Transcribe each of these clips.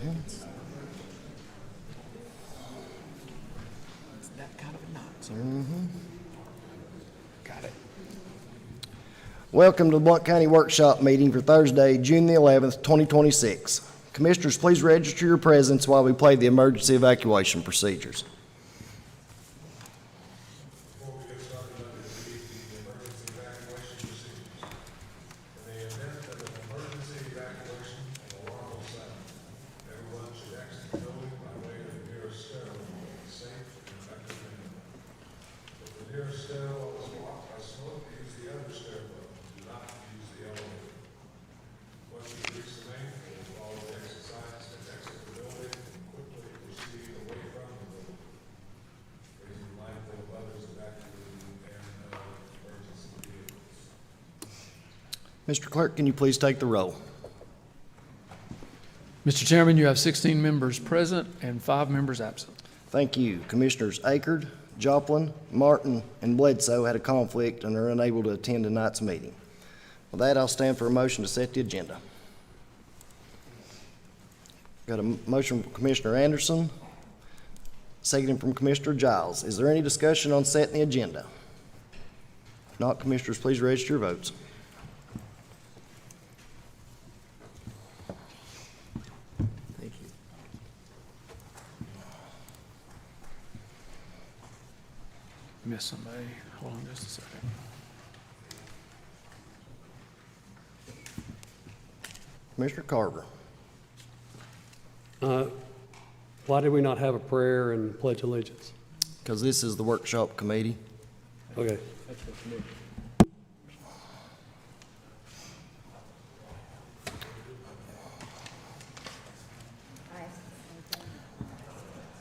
It's that kind of a knot. So. Got it. Welcome to the Blount County Workshop Meeting for Thursday, June the 11th, 2026. Commissioners, please register your presence while we play the emergency evacuation procedures. Before we get started, let me read the emergency evacuation procedures. In the event of an emergency evacuation, an alarm will sound. Everyone should exit the building by way of the nearest stairwell in a safe and effective manner. If the nearest stairwell is blocked by smoke, use the other stairwell. Do not use the elevator. Once you reach the main floor, follow the exercises to exit the building and quickly proceed away from the building. Please be mindful of others evacuating and emergency vehicles. Mr. Clerk, can you please take the roll? Mr. Chairman, you have 16 members present and 5 members absent. Thank you. Commissioners Akard, Joplin, Martin, and Bledsoe had a conflict and are unable to attend tonight's meeting. With that, I'll stand for a motion to set the agenda. Got a motion from Commissioner Anderson, seconded from Commissioner Giles. Is there any discussion on setting the agenda? If not, Commissioners, please register your votes. Thank you. Missed somebody. Hold on just a second. Commissioner Carver. Why did we not have a prayer and pledge allegiance? Because this is the workshop committee. Okay.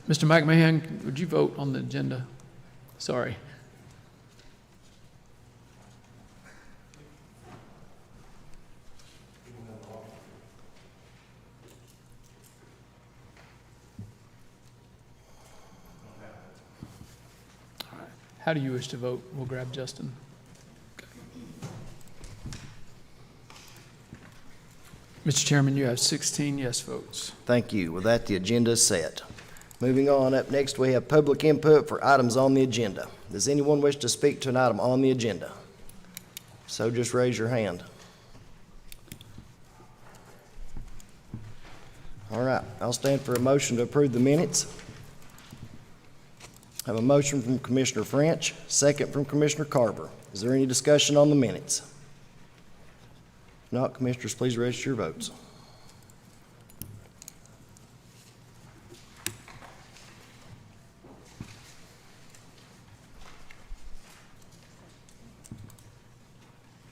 Mr. McMahon, would you vote on the agenda? Sorry. All right. How do you wish to vote? We'll grab Justin. Mr. Chairman, you have 16 yes votes. Thank you. With that, the agenda is set. Moving on, up next we have public input for items on the agenda. Does anyone wish to speak to an item on the agenda? So just raise your hand. All right, I'll stand for a motion to approve the minutes. I have a motion from Commissioner French, second from Commissioner Carver. Is there any discussion on the minutes? If not, Commissioners, please register your votes.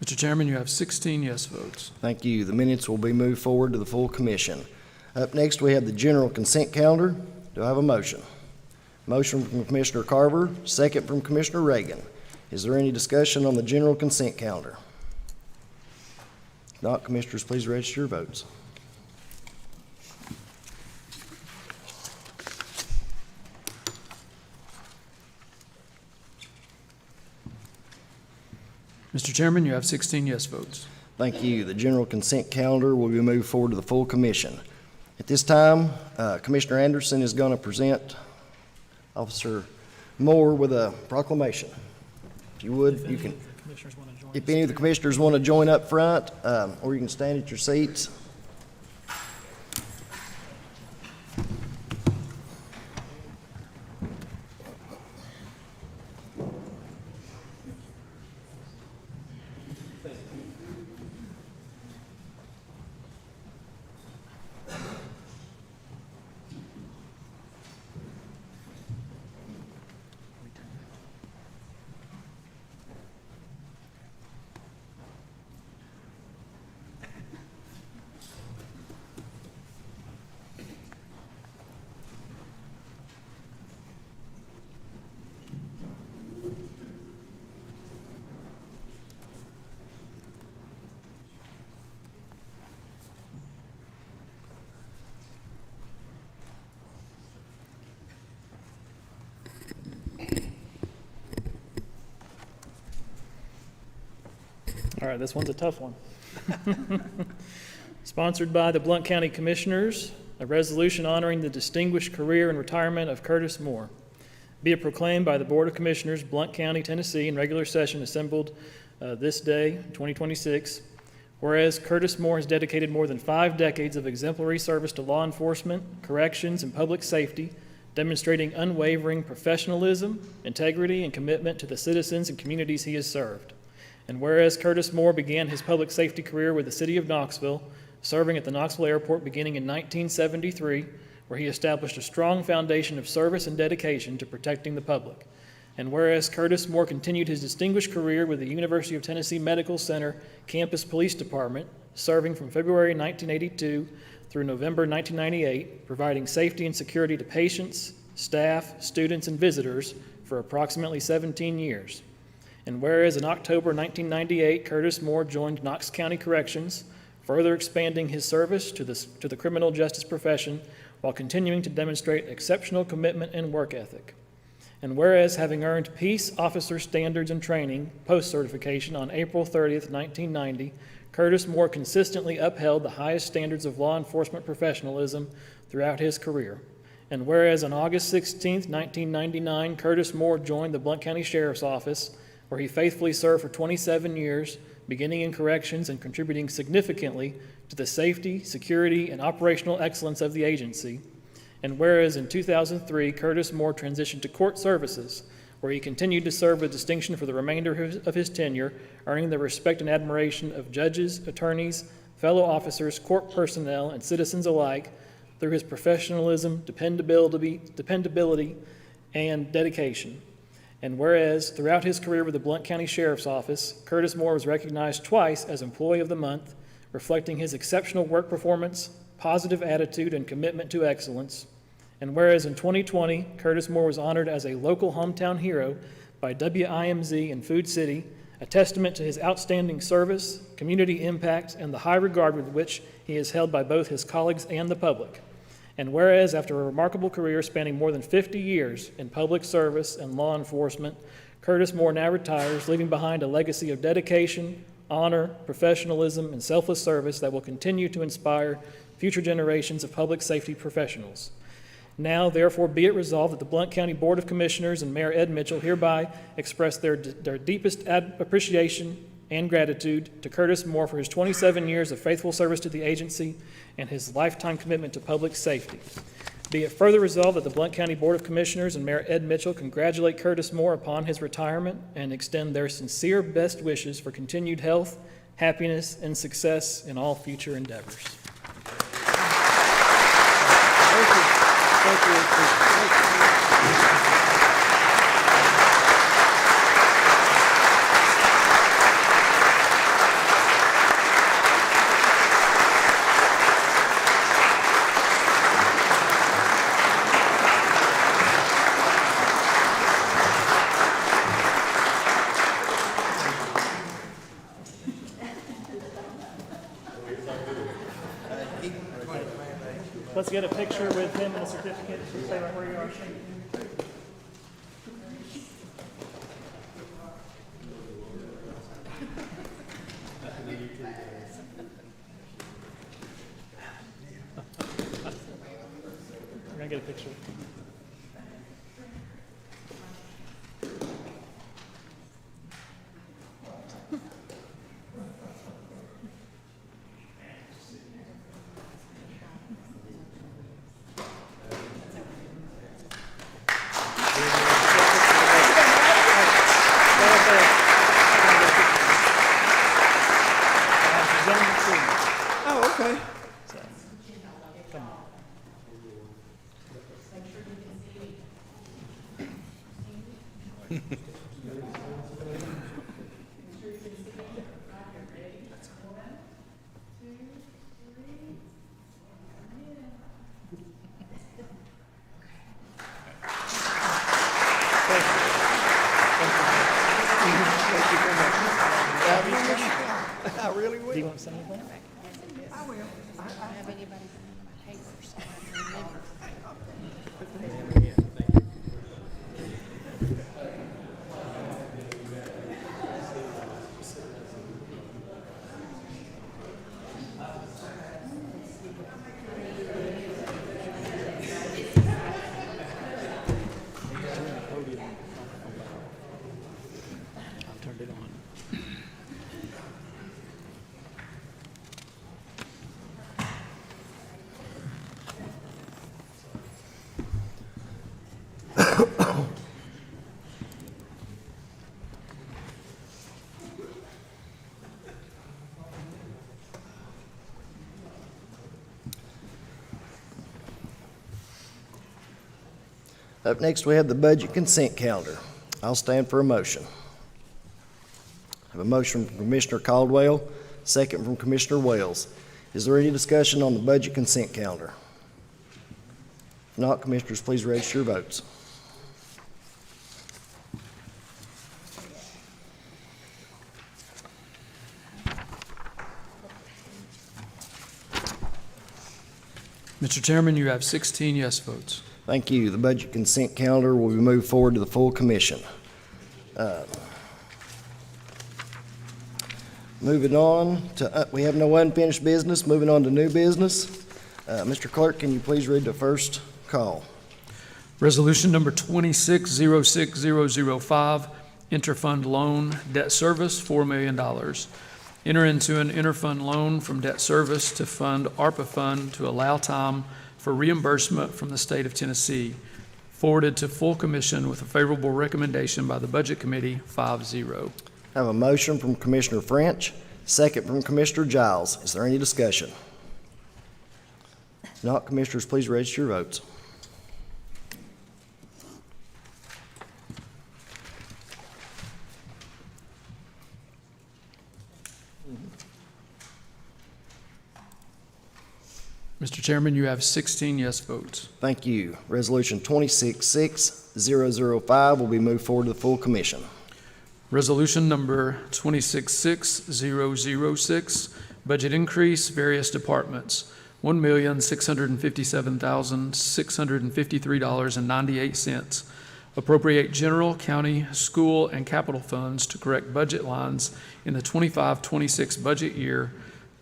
Mr. Chairman, you have 16 yes votes. Thank you. The minutes will be moved forward to the full commission. Up next, we have the general consent calendar. Do I have a motion? Motion from Commissioner Carver, second from Commissioner Reagan. Is there any discussion on the general consent calendar? If not, Commissioners, please register your votes. Mr. Chairman, you have 16 yes votes. Thank you. The general consent calendar will be moved forward to the full commission. At this time, Commissioner Anderson is going to present Officer Moore with a proclamation. If you would, you can. If any of the commissioners want to join up front, or you can stand at your seats. All right, this one's a tough one. Sponsored by the Blount County Commissioners, a resolution honoring the distinguished career and retirement of Curtis Moore. Be it proclaimed by the Board of Commissioners, Blount County, Tennessee, in regular session assembled this day, 2026. Whereas Curtis Moore has dedicated more than 5 decades of exemplary service to law enforcement, corrections, and public safety, demonstrating unwavering professionalism, integrity, and commitment to the citizens and communities he has served. And whereas Curtis Moore began his public safety career with the City of Knoxville, serving at the Knoxville Airport beginning in 1973, where he established a strong foundation of service and dedication to protecting the public. And whereas Curtis Moore continued his distinguished career with the University of Tennessee Medical Center Campus Police Department, serving from February 1982 through November 1998, providing safety and security to patients, staff, students, and visitors for approximately 17 years. And whereas in October 1998, Curtis Moore joined Knox County Corrections, further expanding his service to the criminal justice profession while continuing to demonstrate exceptional commitment and work ethic. And whereas, having earned Peace Officer Standards and Training post-certification on April 30th, 1990, Curtis Moore consistently upheld the highest standards of law enforcement professionalism throughout his career. And whereas on August 16th, 1999, Curtis Moore joined the Blount County Sheriff's Office, where he faithfully served for 27 years, beginning in corrections and contributing significantly to the safety, security, and operational excellence of the agency. And whereas in 2003, Curtis Moore transitioned to court services, where he continued to serve with distinction for the remainder of his tenure, earning the respect and admiration of judges, attorneys, fellow officers, court personnel, and citizens alike through his professionalism, dependability, and dedication. And whereas throughout his career with the Blount County Sheriff's Office, Curtis Moore was recognized twice as Employee of the Month, reflecting his exceptional work performance, positive attitude, and commitment to excellence. And whereas in 2020, Curtis Moore was honored as a local hometown hero by WIMZ in Food City, a testament to his outstanding service, community impact, and the high regard with which he is held by both his colleagues and the public. And whereas after a remarkable career spanning more than 50 years in public service and law enforcement, Curtis Moore now retires, leaving behind a legacy of dedication, honor, professionalism, and selfless service that will continue to inspire future generations of public safety professionals. Now, therefore, be it resolved that the Blount County Board of Commissioners and Mayor Ed Mitchell hereby express their deepest appreciation and gratitude to Curtis Moore for his 27 years of faithful service to the agency and his lifetime commitment to public safety. Be it further resolved that the Blount County Board of Commissioners and Mayor Ed Mitchell congratulate Curtis Moore upon his retirement and extend their sincere best wishes for continued health, happiness, and success in all future endeavors. Let's get a picture with him and the certificate. Stay right where you are. We're gonna get a picture. Oh, okay. So, come on. I really will. Do you want to say anything? I will. Have anybody bring my papers? So I can remember. Up next, we have the budget consent calendar. I'll stand for a motion. I have a motion from Commissioner Caldwell, second from Commissioner Wells. Is there any discussion on the budget consent calendar? If not, Commissioners, please register your votes. Mr. Chairman, you have 16 yes votes. Thank you. The budget consent calendar will be moved forward to the full commission. Moving on to, we have no unfinished business. Moving on to new business. Mr. Clerk, can you please read the first call? Resolution number 2606005, interfund loan, debt service, $4 million. Enter into an interfund loan from debt service to fund ARPA fund to allow time for reimbursement from the state of Tennessee. Forwarded to full commission with a favorable recommendation by the Budget Committee, 5-0. I have a motion from Commissioner French, second from Commissioner Giles. Is there any discussion? If not, Commissioners, please register your votes. Mr. Chairman, you have 16 yes votes. Thank you. Resolution 266-005 will be moved forward to the full commission. Resolution number 266-006, budget increase, various departments, $1,657,653.98. Appropriate general, county, school, and capital funds to correct budget lines in the 25-26 budget year,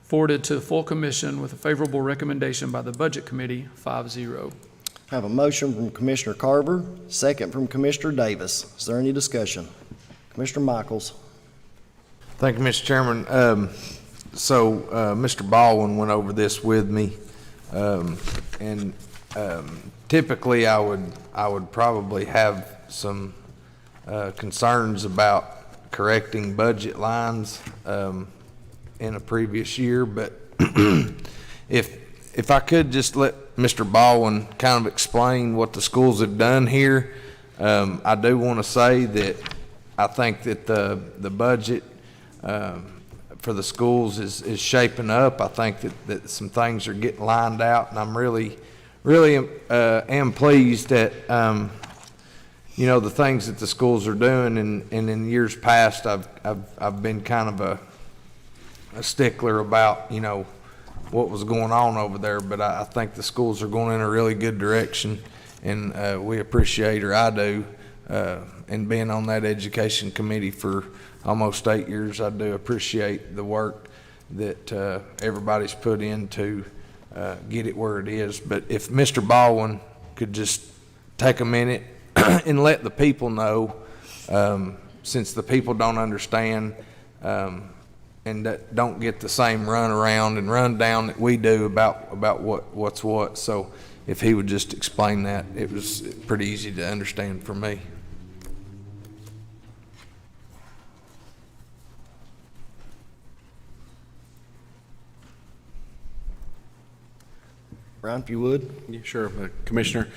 forwarded to the full commission with a favorable recommendation by the Budget Committee, 5-0. I have a motion from Commissioner Carver, second from Commissioner Davis. Is there any discussion? Commissioner Michaels. Thank you, Mr. Chairman. Mr. Baldwin went over this with me, and typically I would probably have some concerns about correcting budget lines in a previous year, but if I could just let Mr. Baldwin kind of explain what the schools have done here. I do want to say that I think that the budget for the schools is shaping up. I think that some things are getting lined out, and I'm really am pleased at the things that the schools are doing. And in years past, I've been kind of a stickler about what was going on over there, but I think the schools are going in a really good direction, and we appreciate, or I do, and being on that education committee for almost 8 years, I do appreciate the work that everybody's put in to get it where it is. But if Mr. Baldwin could just take a minute and let the people know, since the people don't understand and that don't get the same run around and run down that we do about what's what. So if he would just explain that, it was pretty easy to understand for me. Brian, if you would. Yeah, sure, Commissioner.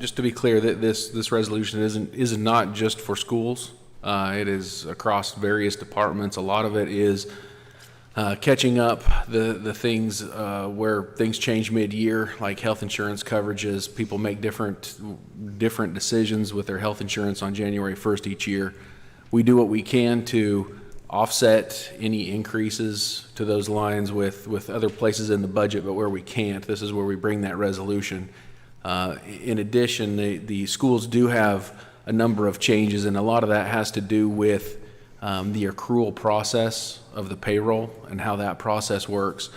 Just to be clear, that this resolution is not just for schools. It is across various departments. A lot of it is catching up the things where things change mid-year, like health insurance coverages. People make different decisions with their health insurance on January 1st each year. We do what we can to offset any increases to those lines with other places in the budget, but where we can't, this is where we bring that resolution. In addition, the schools do have a number of changes, and a lot of that has to do with the accrual process of the payroll and how that process works.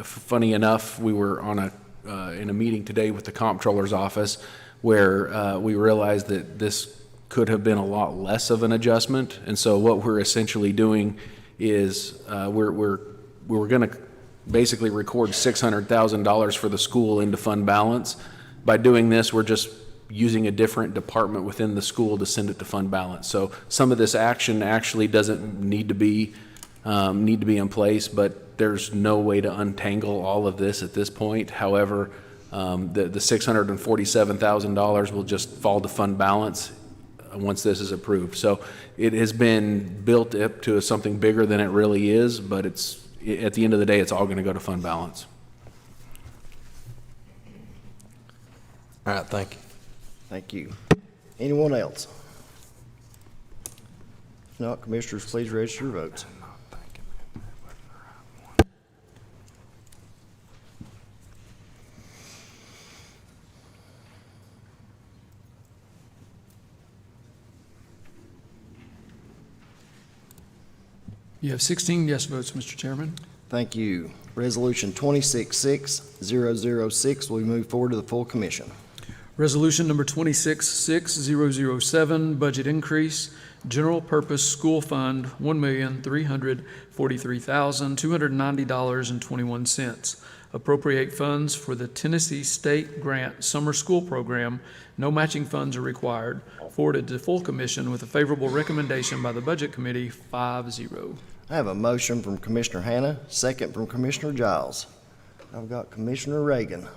Funny enough, we were on in a meeting today with the comptroller's office where we realized that this could have been a lot less of an adjustment, and so what we're essentially doing is we're going to basically record $600,000 for the school into fund balance. By doing this, we're just using a different department within the school to send it to fund balance. So some of this action actually doesn't need to be in place, but there's no way to untangle all of this at this point. However, The $647,000 will just fall to fund balance once this is approved. So it has been built up to something bigger than it really is, but it's, at the end of the day, it's all going to go to fund balance. All right, thank you. Thank you. Anyone else? If not, Commissioners, please register your votes. You have 16 yes votes, Mr. Chairman. Thank you. Resolution 266006 will be moved forward to the full commission. Resolution number 266007, budget increase, general purpose school fund, $1,343,290.21. Appropriate funds for the Tennessee State Grant Summer School Program. No matching funds are required. Forwarded to full commission with a favorable recommendation by the Budget Committee, 5-0. I have a motion from Commissioner Hannah, second from Commissioner Giles. I've got Commissioner Reagan.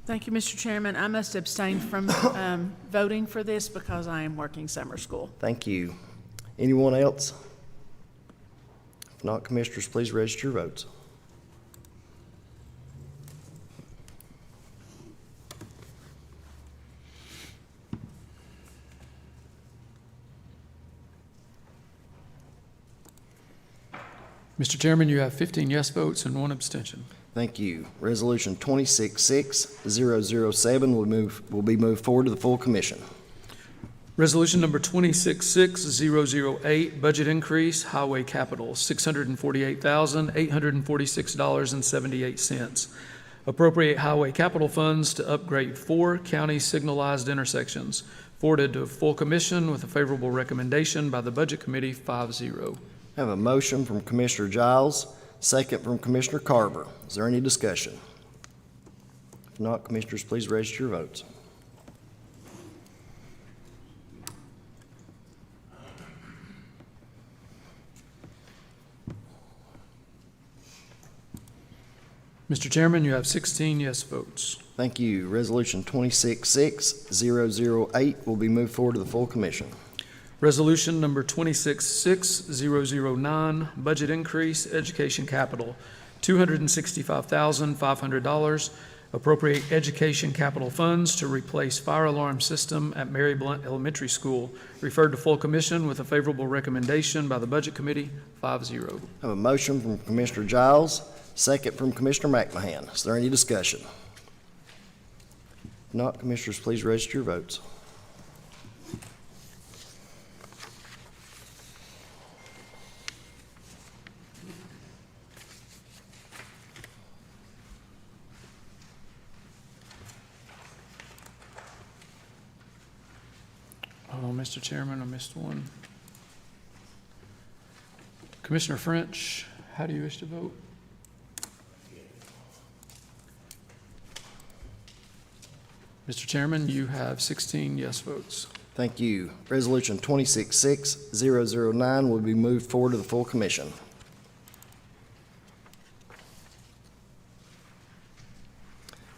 Thank you, Mr. Chairman. I must abstain from voting for this because I am working summer school. Thank you. Anyone else? If not, Commissioners, please register your votes. Mr. Chairman, you have 15 yes votes and 1 abstention. Thank you. Resolution 266007 will be moved forward to the full commission. Resolution number 266008, budget increase, highway capital, $648,846.78. Appropriate highway capital funds to upgrade 4 county signalized intersections. Forwarded to full commission with a favorable recommendation by the Budget Committee, 5-0. I have a motion from Commissioner Giles, second from Commissioner Carver. Is there any discussion? If not, Commissioners, please register your votes. Mr. Chairman, you have 16 yes votes. Thank you. Resolution 266008 will be moved forward to the full commission. Resolution number 266009, budget increase, education capital, $265,500. Appropriate education capital funds to replace fire alarm system at Mary Blount Elementary School. Referred to full commission with a favorable recommendation by the Budget Committee, 5-0. I have a motion from Commissioner Giles, second from Commissioner McMahon. Is there any discussion? If not, Commissioners, please register your votes. Oh, Mr. Chairman, I missed one. Commissioner French, how do you wish to vote? Mr. Chairman, you have 16 yes votes. Thank you. Resolution 266009 will be moved forward to the full commission.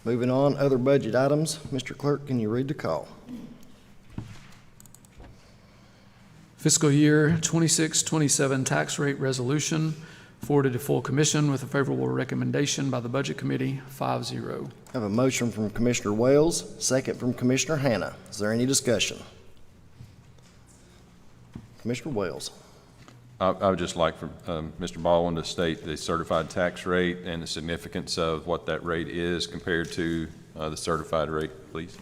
Moving on, other budget items. Mr. Clerk, can you read the call? Fiscal year 26-27 tax rate resolution forwarded to full commission with a favorable recommendation by the Budget Committee, 5-0. I have a motion from Commissioner Wales, second from Commissioner Hannah. Is there any discussion? Commissioner Wales. I would just like for Mr. Baldwin to state the certified tax rate and the significance of what that rate is compared to the certified rate, please.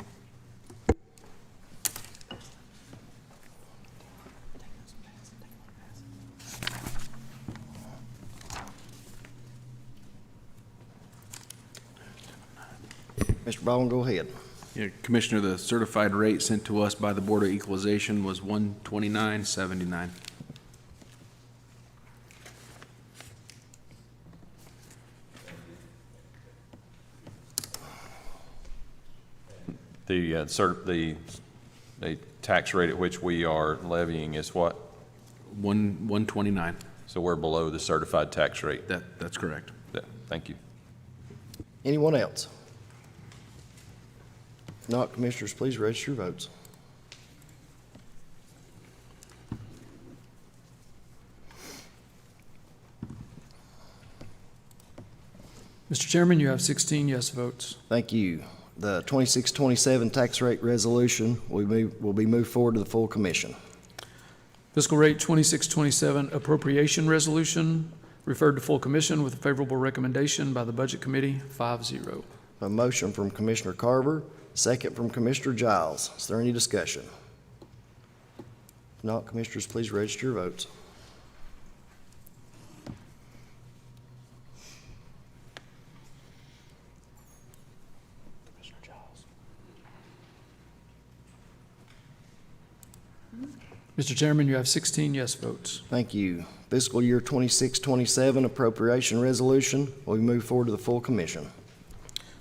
Mr. Baldwin, go ahead. Yeah, Commissioner, the certified rate sent to us by the Board of Equalization was 129.79. The tax rate at which we are levying is what? 129. So we're below the certified tax rate. That's correct. Yeah, thank you. Anyone else? If not, Commissioners, please register your votes. Mr. Chairman, you have 16 yes votes. Thank you. The 26-27 tax rate resolution will be moved forward to the full commission. Fiscal rate 2627 appropriation resolution referred to full commission with a favorable recommendation by the Budget Committee, 5-0. A motion from Commissioner Carver, second from Commissioner Giles. Is there any discussion? If not, Commissioners, please register your votes. Mr. Chairman, you have 16 yes votes. Thank you. Fiscal year 26-27 appropriation resolution will be moved forward to the full commission.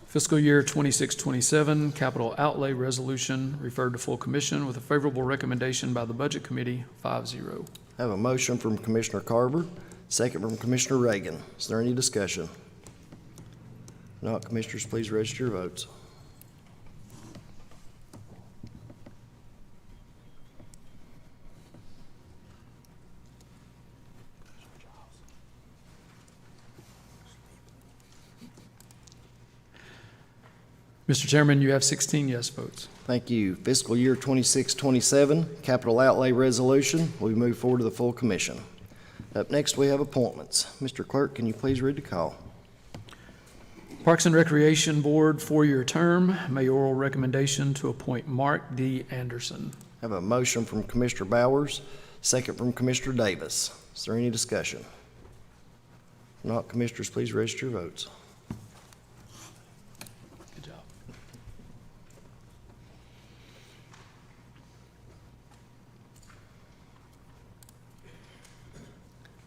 Fiscal year 2627 capital outlay resolution referred to full commission with a favorable recommendation by the Budget Committee, 5-0. I have a motion from Commissioner Carver, second from Commissioner Reagan. Is there any discussion? If not, Commissioners, please register your votes. Mr. Chairman, you have 16 yes votes. Thank you. Fiscal year 26-27 capital outlay resolution will be moved forward to the full commission. Up next, we have appointments. Mr. Clerk, can you please read the call? Parks and Recreation Board, 4-year term, mayoral recommendation to appoint Mark D. Anderson. I have a motion from Commissioner Bowers, second from Commissioner Davis. Is there any discussion? If not, Commissioners, please register your votes. Good job.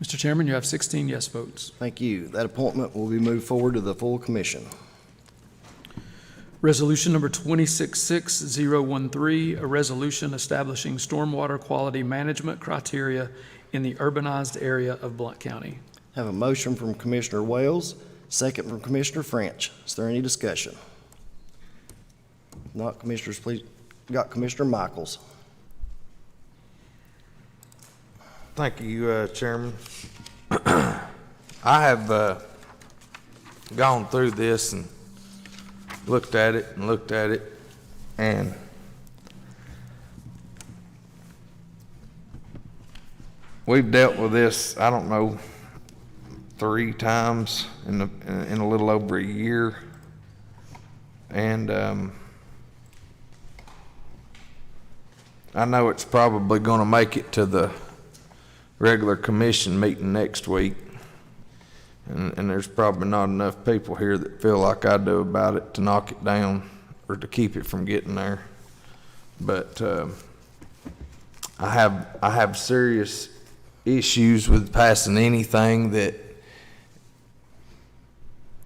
Mr. Chairman, you have 16 yes votes. Thank you. That appointment will be moved forward to the full commission. Resolution number 266013, a resolution establishing stormwater quality management criteria in the urbanized area of Blount County. I have a motion from Commissioner Wales, second from Commissioner French. Is there any discussion? If not, Commissioners, please, Commissioner Michaels. Thank you, Chairman. I have gone through this and looked at it, and we've dealt with this, I don't know, 3 times in a little over a year, and I know it's probably going to make it to the regular commission meeting next week, and there's probably not enough people here that feel like I do about it to knock it down or to keep it from getting there. But I have serious issues with passing anything that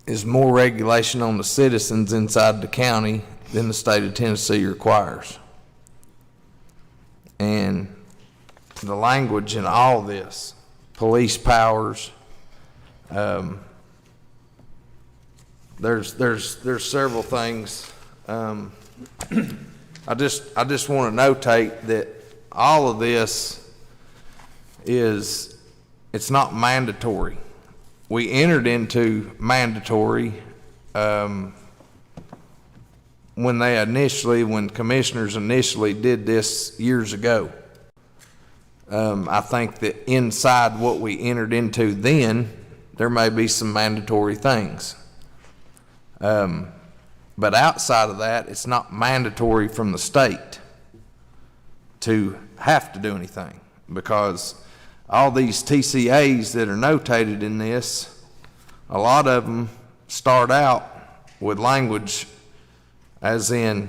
is more regulation on the citizens inside the county than the state of Tennessee requires. And the language in all this, police powers, there's several things. I just want to notate that all of this it's not mandatory. We entered into mandatory when commissioners initially did this years ago. I think that inside what we entered into then, there may be some mandatory things. But outside of that, it's not mandatory from the state to have to do anything, because all these TCAs that are notated in this, a lot of them start out with language as in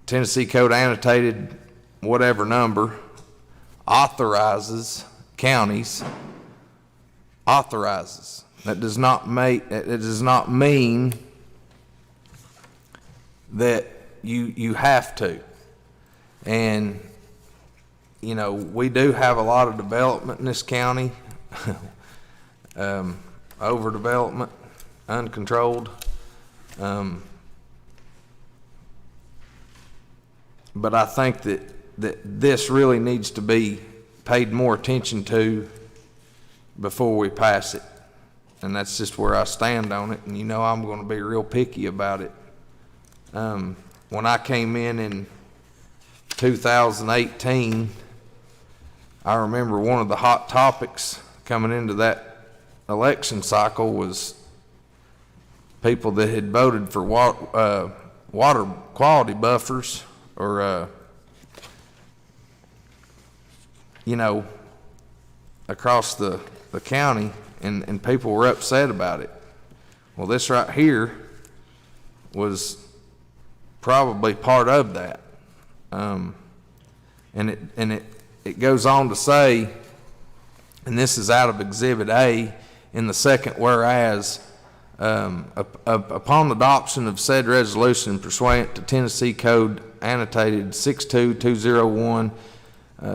Tennessee Code Annotated whatever number authorizes counties, authorizes. That does not mean that you have to. And you know, we do have a lot of development in this county, overdevelopment, uncontrolled. But I think that this really needs to be paid more attention to before we pass it. And that's just where I stand on it, and you know I'm gonna be real picky about it. When I came in 2018, I remember one of the hot topics coming into that election cycle was people that had voted for water quality buffers, or you know, across the county, and people were upset about it. Well, this right here was probably part of that. And it goes on to say, and this is out of Exhibit A in the second whereas, upon the adoption of said resolution pursuant to Tennessee Code annotated 62201,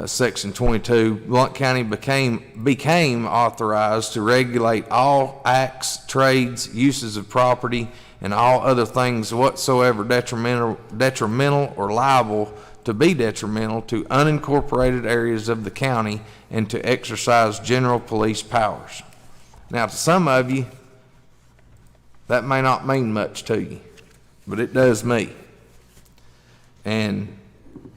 Section 22, Blount County became authorized to regulate all acts, trades, uses of property, and all other things whatsoever detrimental or liable to be detrimental to unincorporated areas of the county, and to exercise general police powers. Now, to some of you, that may not mean much to you, but it does me. And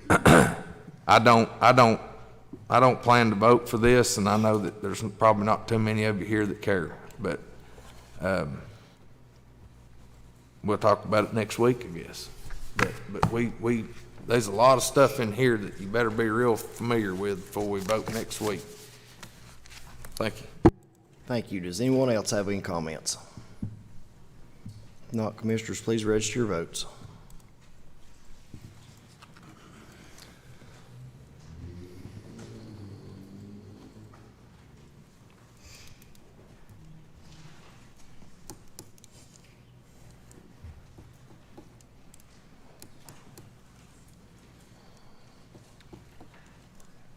I don't plan to vote for this, and I know that there's probably not too many of you here that care, but we'll talk about it next week, I guess. But we there's a lot of stuff in here that you better be real familiar with before we vote next week. Thank you. Thank you. Does anyone else have any comments? If not, commissioners, please register your votes.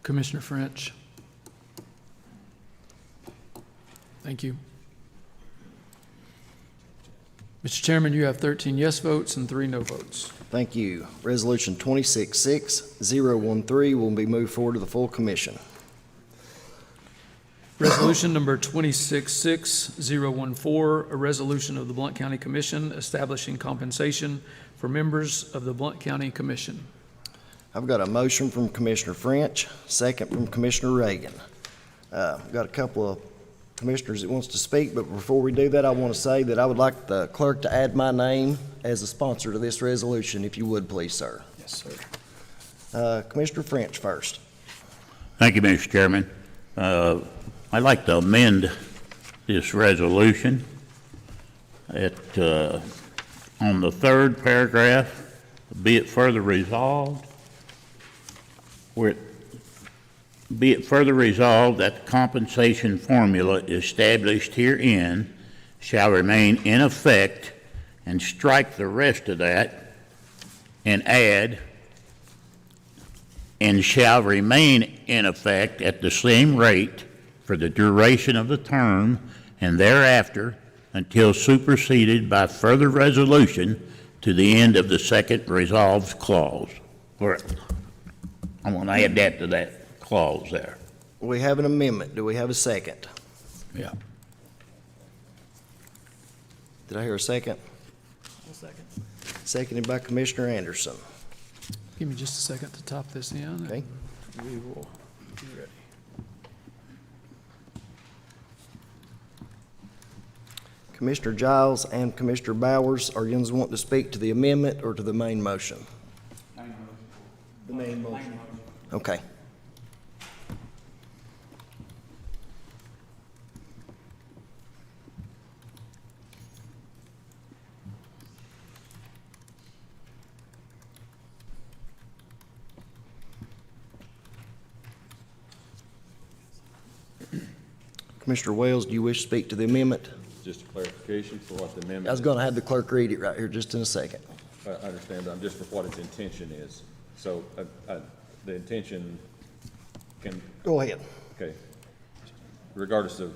Commissioner French. Thank you. Mr. Chairman, you have 13 yes votes and 3 no votes. Thank you. Resolution 266013 will be moved forward to the full commission. Resolution number 266014, a resolution of the Blount County Commission establishing compensation for members of the Blount County Commission. I've got a motion from Commissioner French, second from Commissioner Reagan. Got a couple of commissioners that wants to speak, but before we do that, I want to say that I would like the clerk to add my name as a sponsor to this resolution, if you would, please, sir. Yes, sir. Commissioner French first. Thank you, Mr. Chairman. I'd like to amend this resolution. On the third paragraph, be it further resolved, be it further resolved that the compensation formula established herein shall remain in effect, and strike the rest of that and add, and shall remain in effect at the same rate for the duration of the term and thereafter until superseded by further resolution to the end of the second resolved clause. Or I'm going to add that to that clause there. We have an amendment. Do we have a second? Yeah. Did I hear a second? One second. Seconded by Commissioner Anderson. Give me just a second to top this in. Okay. And we will be ready. Commissioner Giles and Commissioner Bowers, are you going to want to speak to the amendment or to the main motion? The main motion. Okay. Commissioner Wells, do you wish to speak to the amendment? Just a clarification for what the amendment. I was going to have the clerk read it right here just in a second. I understand, but I'm just for what its intention is. So the intention can, Go ahead. okay, regardless of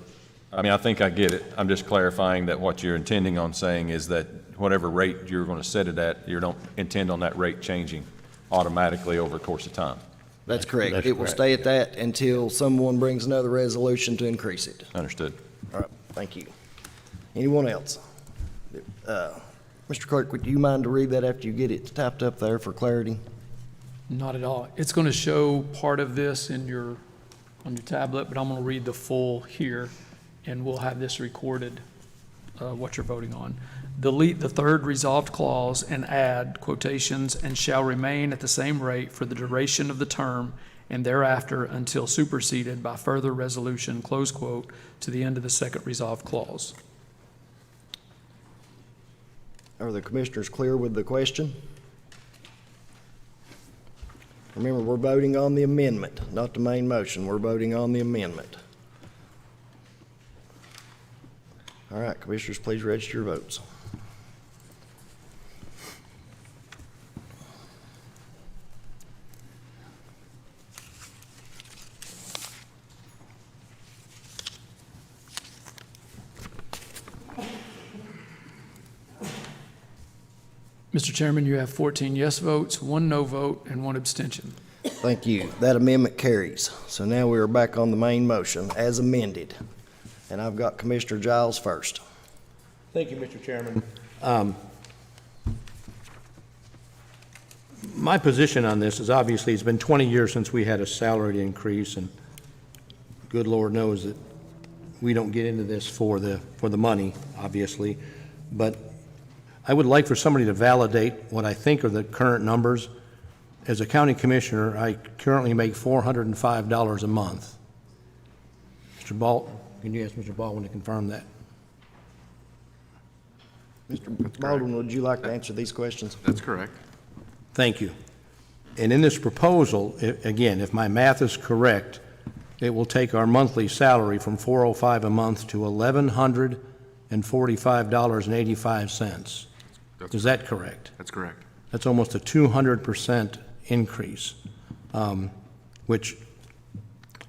I mean, I think I get it. I'm just clarifying that what you're intending on saying is that whatever rate you're going to set it at, you don't intend on that rate changing automatically over the course of time. That's correct. That's It will correct, stay at that until someone brings another resolution to increase it. Understood. All right, thank you. Anyone else? Mr. Clerk, would you mind to read that after you get it typed up there for clarity? Not at all. It's going to show part of this on your tablet, but I'm going to read the full here, and we'll have this recorded, what you're voting on. Delete the third resolved clause and add quotations, "and shall remain at the same rate for the duration of the term and thereafter until superseded by further resolution," close quote, to the end of the second resolved clause. Are the commissioners clear with the question? Remember, we're voting on the amendment, not the main motion. We're voting on the amendment. All right, commissioners, please register your votes. Mr. Chairman, you have 14 yes votes, 1 no vote, and 1 abstention. Thank you. That amendment carries. So now we are back on the main motion as amended. And I've got Commissioner Giles first. Thank you, Mr. Chairman. My position on this is obviously it's been 20 years since we had a salary increase, and good Lord knows that we don't get into this for the money, obviously. But I would like for somebody to validate what I think are the current numbers. As a county commissioner, I currently make $405 a month. Mr. Balt, can you ask Mr. Baldwin to confirm that? Mr. Baldwin, would you like to answer these questions? That's correct. Thank you. And in this proposal, again, if my math is correct, it will take our monthly salary from $405 a month to $1,145.85. Is that correct? That's correct. That's almost a 200% increase, which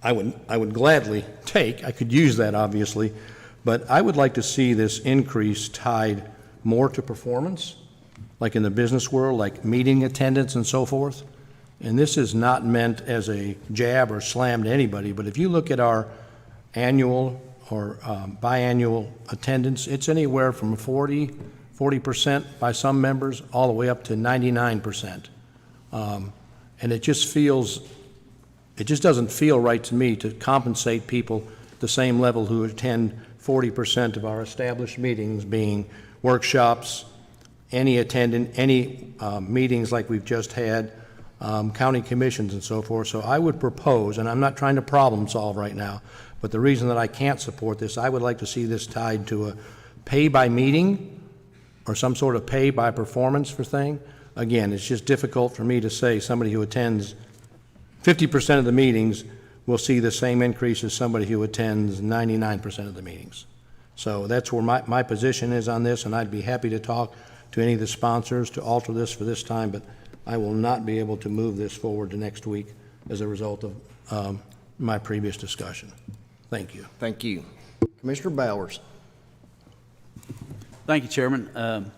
I would gladly take. I could use that, obviously, but I would like to see this increase tied more to performance, like in the business world, like meeting attendance and so forth. And this is not meant as a jab or slam to anybody, but if you look at our annual or biannual attendance, it's anywhere from 40% by some members, all the way up to 99%. And it just doesn't feel right to me to compensate people at the same level who attend 40% of our established meetings, being workshops, any meetings like we've just had, county commissions and so forth. So I would propose, and I'm not trying to problem solve right now, but the reason that I can't support this, I would like to see this tied to a pay by meeting or some sort of pay by performance for thing. Again, it's just difficult for me to say somebody who attends 50% of the meetings will see the same increase as somebody who attends 99% of the meetings. So that's where my position is on this, and I'd be happy to talk to any of the sponsors to alter this for this time, but I will not be able to move this forward to next week as a result of my previous discussion. Thank you. Thank you. Commissioner Bowers. Thank you, Chairman.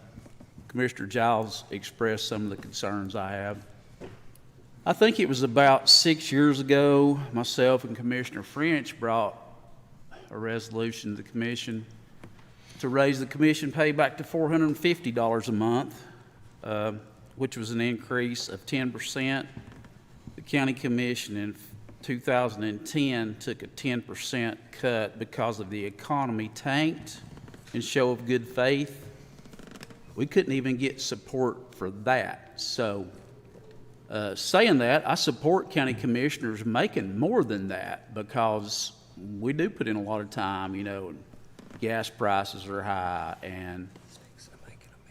Commissioner Giles expressed some of the concerns I have. I think it was about 6 years ago, myself and Commissioner French brought a resolution to the commission to raise the commission pay back to $450 a month, which was an increase of 10%. The county commission in 2010 took a 10% cut because of the economy tanked. In show of good faith, we couldn't even get support for that. So saying that, I support county commissioners making more than that, because we do put in a lot of time, gas prices are high. And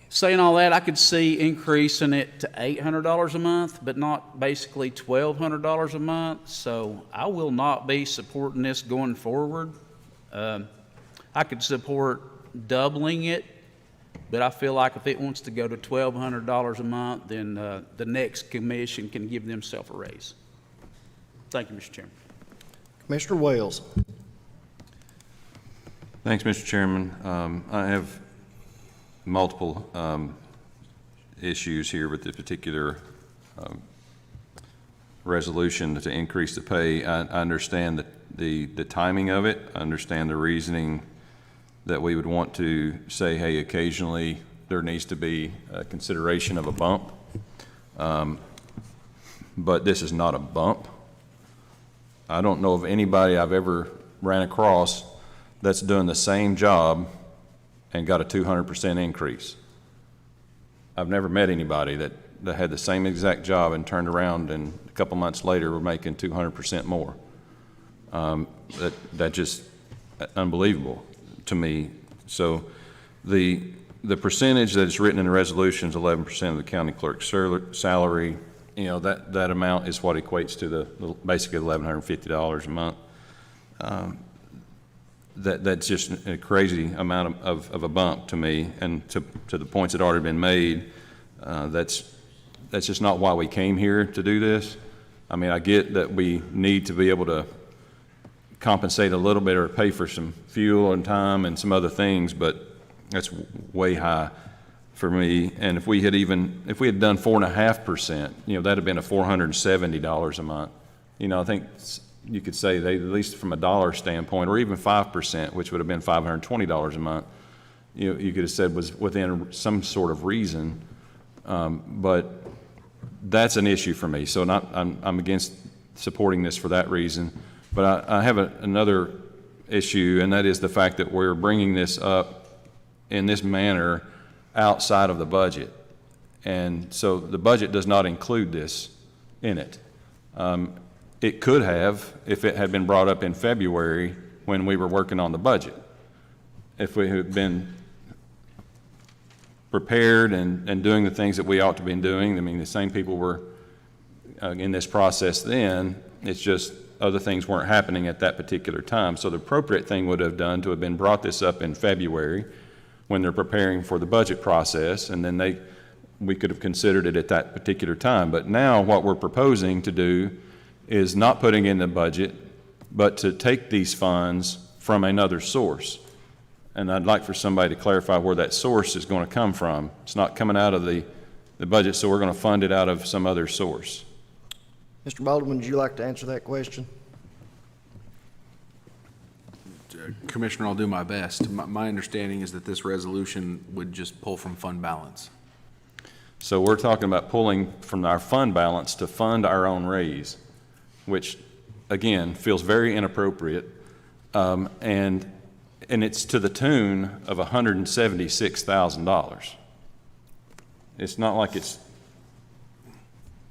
saying all that, I could see increasing it to $800 a month, but not basically $1,200 a month. So I will not be supporting this going forward. I could support doubling it, but I feel like if it wants to go to $1,200 a month, then the next commission can give themselves a raise. Thank you, Mr. Chairman. Commissioner Wales. Thanks, Mr. Chairman. I have multiple issues here with the particular resolution to increase the pay. I understand the timing of it. I understand the reasoning that we would want to say, hey, occasionally there needs to be a consideration of a bump. But this is not a bump. I don't know of anybody I've ever ran across that's doing the same job and got a 200% increase. I've never met anybody that had the same exact job and turned around and a couple months later were making 200% more. That just unbelievable to me. So the percentage that's written in the resolution is 11% of the county clerk's salary. You know, that amount is what equates to basically $1,150 a month. That's just a crazy amount of a bump to me, and to the points that already been made, that's just not why we came here to do this. I mean, I get that we need to be able to compensate a little bit or pay for some fuel and time and some other things, but that's way high for me. And if we had done 4.5%, you know, that'd have been a $470 a month. You know, I think you could say they, at least from a dollar standpoint, or even 5%, which would have been $520 a month, you could have said was within some sort of reason. But that's an issue for me. So I'm against supporting this for that reason. But I have another issue, and that is the fact that we're bringing this up in this manner outside of the budget. And so the budget does not include this in it. It could have if it had been brought up in February when we were working on the budget. If we had been prepared and doing the things that we ought to be doing. I mean, the same people were in this process then. It's just other things weren't happening at that particular time. So the appropriate thing would have done to have been brought this up in February when they're preparing for the budget process, and then we could have considered it at that particular time. But now what we're proposing to do is not putting in the budget, but to take these funds from another source. And I'd like for somebody to clarify where that source is going to come from. It's not coming out of the budget, so we're going to fund it out of some other source. Mr. Baldwin, would you like to answer that question? Commissioner, I'll do my best. My understanding is that this resolution would just pull from fund balance. So we're talking about pulling from our fund balance to fund our own raise, which, again, feels very inappropriate. And it's to the tune of $176,000. It's not like it's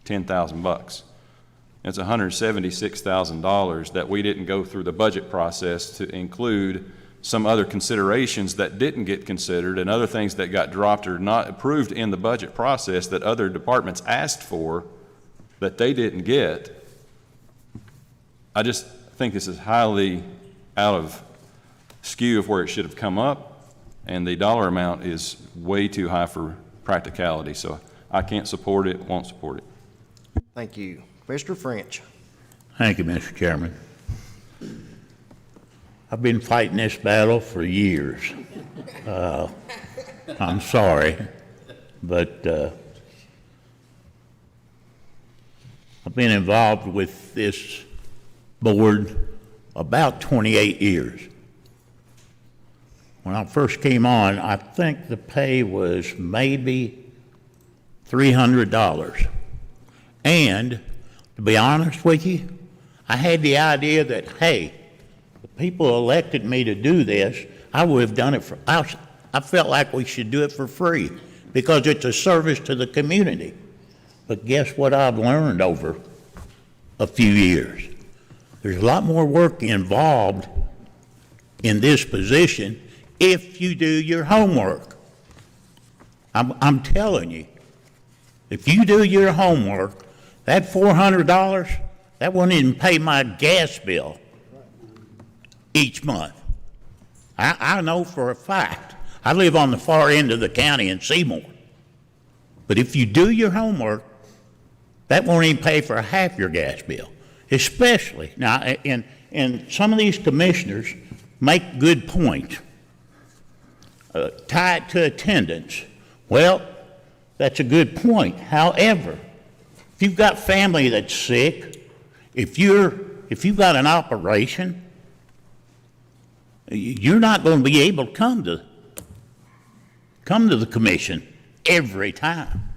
$10,000. It's $176,000 that we didn't go through the budget process to include some other considerations that didn't get considered and other things that got dropped or not approved in the budget process that other departments asked for that they didn't get. I just think this is highly out of skew of where it should have come up, and the dollar amount is way too high for practicality. So I can't support it, won't support it. Thank you. Mr. French. Thank you, Mr. Chairman. I've been fighting this battle for years. I'm sorry, but I've been involved with this board about 28 years. When I first came on, I think the pay was maybe $300. And to be honest with you, I had the idea that, hey, the people elected me to do this, I would have done it for, I felt like we should do it for free because it's a service to the community. But guess what I've learned over a few years? There's a lot more work involved in this position if you do your homework. I'm telling you, if you do your homework, that $400, that won't even pay my gas bill each month. I know for a fact. I live on the far end of the county in Seymour. But if you do your homework, that won't even pay for half your gas bill. Especially, now, and some of these commissioners make good points. Tie it to attendance. Well, that's a good point. However, if you've got family that's sick, if you've got an operation, you're not going to be able to come to the commission every time.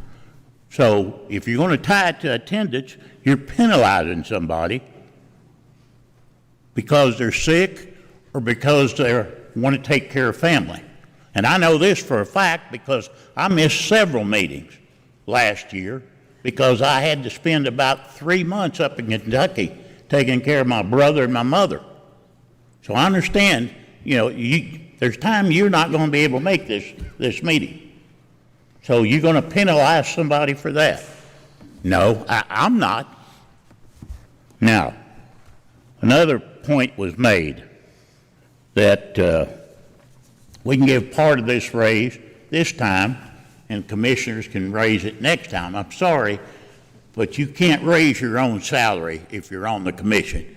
So if you're going to tie it to attendance, you're penalizing somebody because they're sick or because they want to take care of family. And I know this for a fact because I missed several meetings last year because I had to spend about 3 months up in Kentucky taking care of my brother and my mother. So I understand, there's time you're not going to be able to make this meeting. So you're going to penalize somebody for that? No, I'm not. Now, another point was made that we can give part of this raise this time and commissioners can raise it next time. I'm sorry, but you can't raise your own salary if you're on the commission.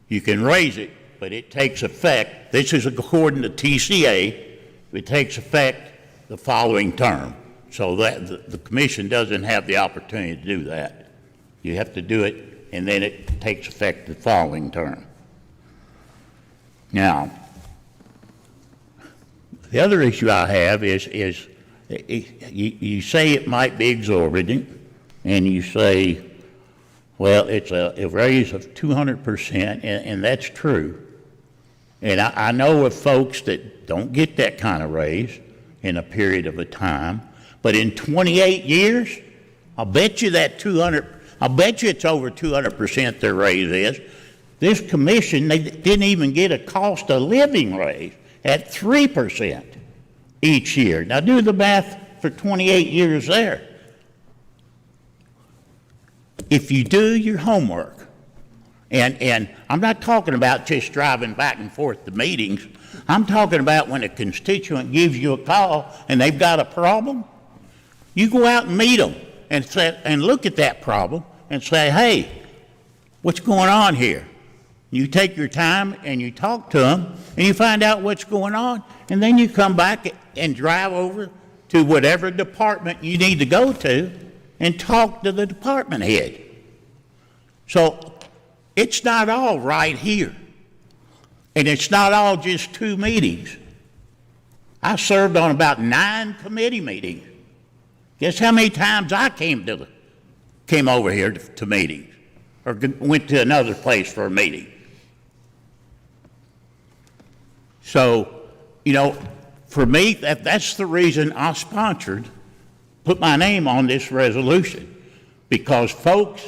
You can raise it, but it takes effect. This is according to TCA. It takes effect the following term. So that the commission doesn't have the opportunity to do that. You have to do it, and then it takes effect the following term. Now, the other issue I have is you say it might be exorbitant, and you say, well, it's a raise of 200%, and that's true. And I know of folks that don't get that kind of raise in a period of a time. But in 28 years, I'll bet you it's over 200% their raise is. This commission, they didn't even get a cost of living raise at 3% each year. Now do the math for 28 years there. If you do your homework, and I'm not talking about just driving back and forth to meetings, I'm talking about when a constituent gives you a call and they've got a problem, you go out and meet them and look at that problem and say, hey, what's going on here? You take your time and you talk to them and you find out what's going on, and then you come back and drive over to whatever department you need to go to and talk to the department head. So it's not all right here. And it's not all just 2 meetings. I served on about 9 committee meetings. Guess how many times I came over here to meetings or went to another place for a meeting? So, for me, that's the reason I put my name on this resolution. Because, folks,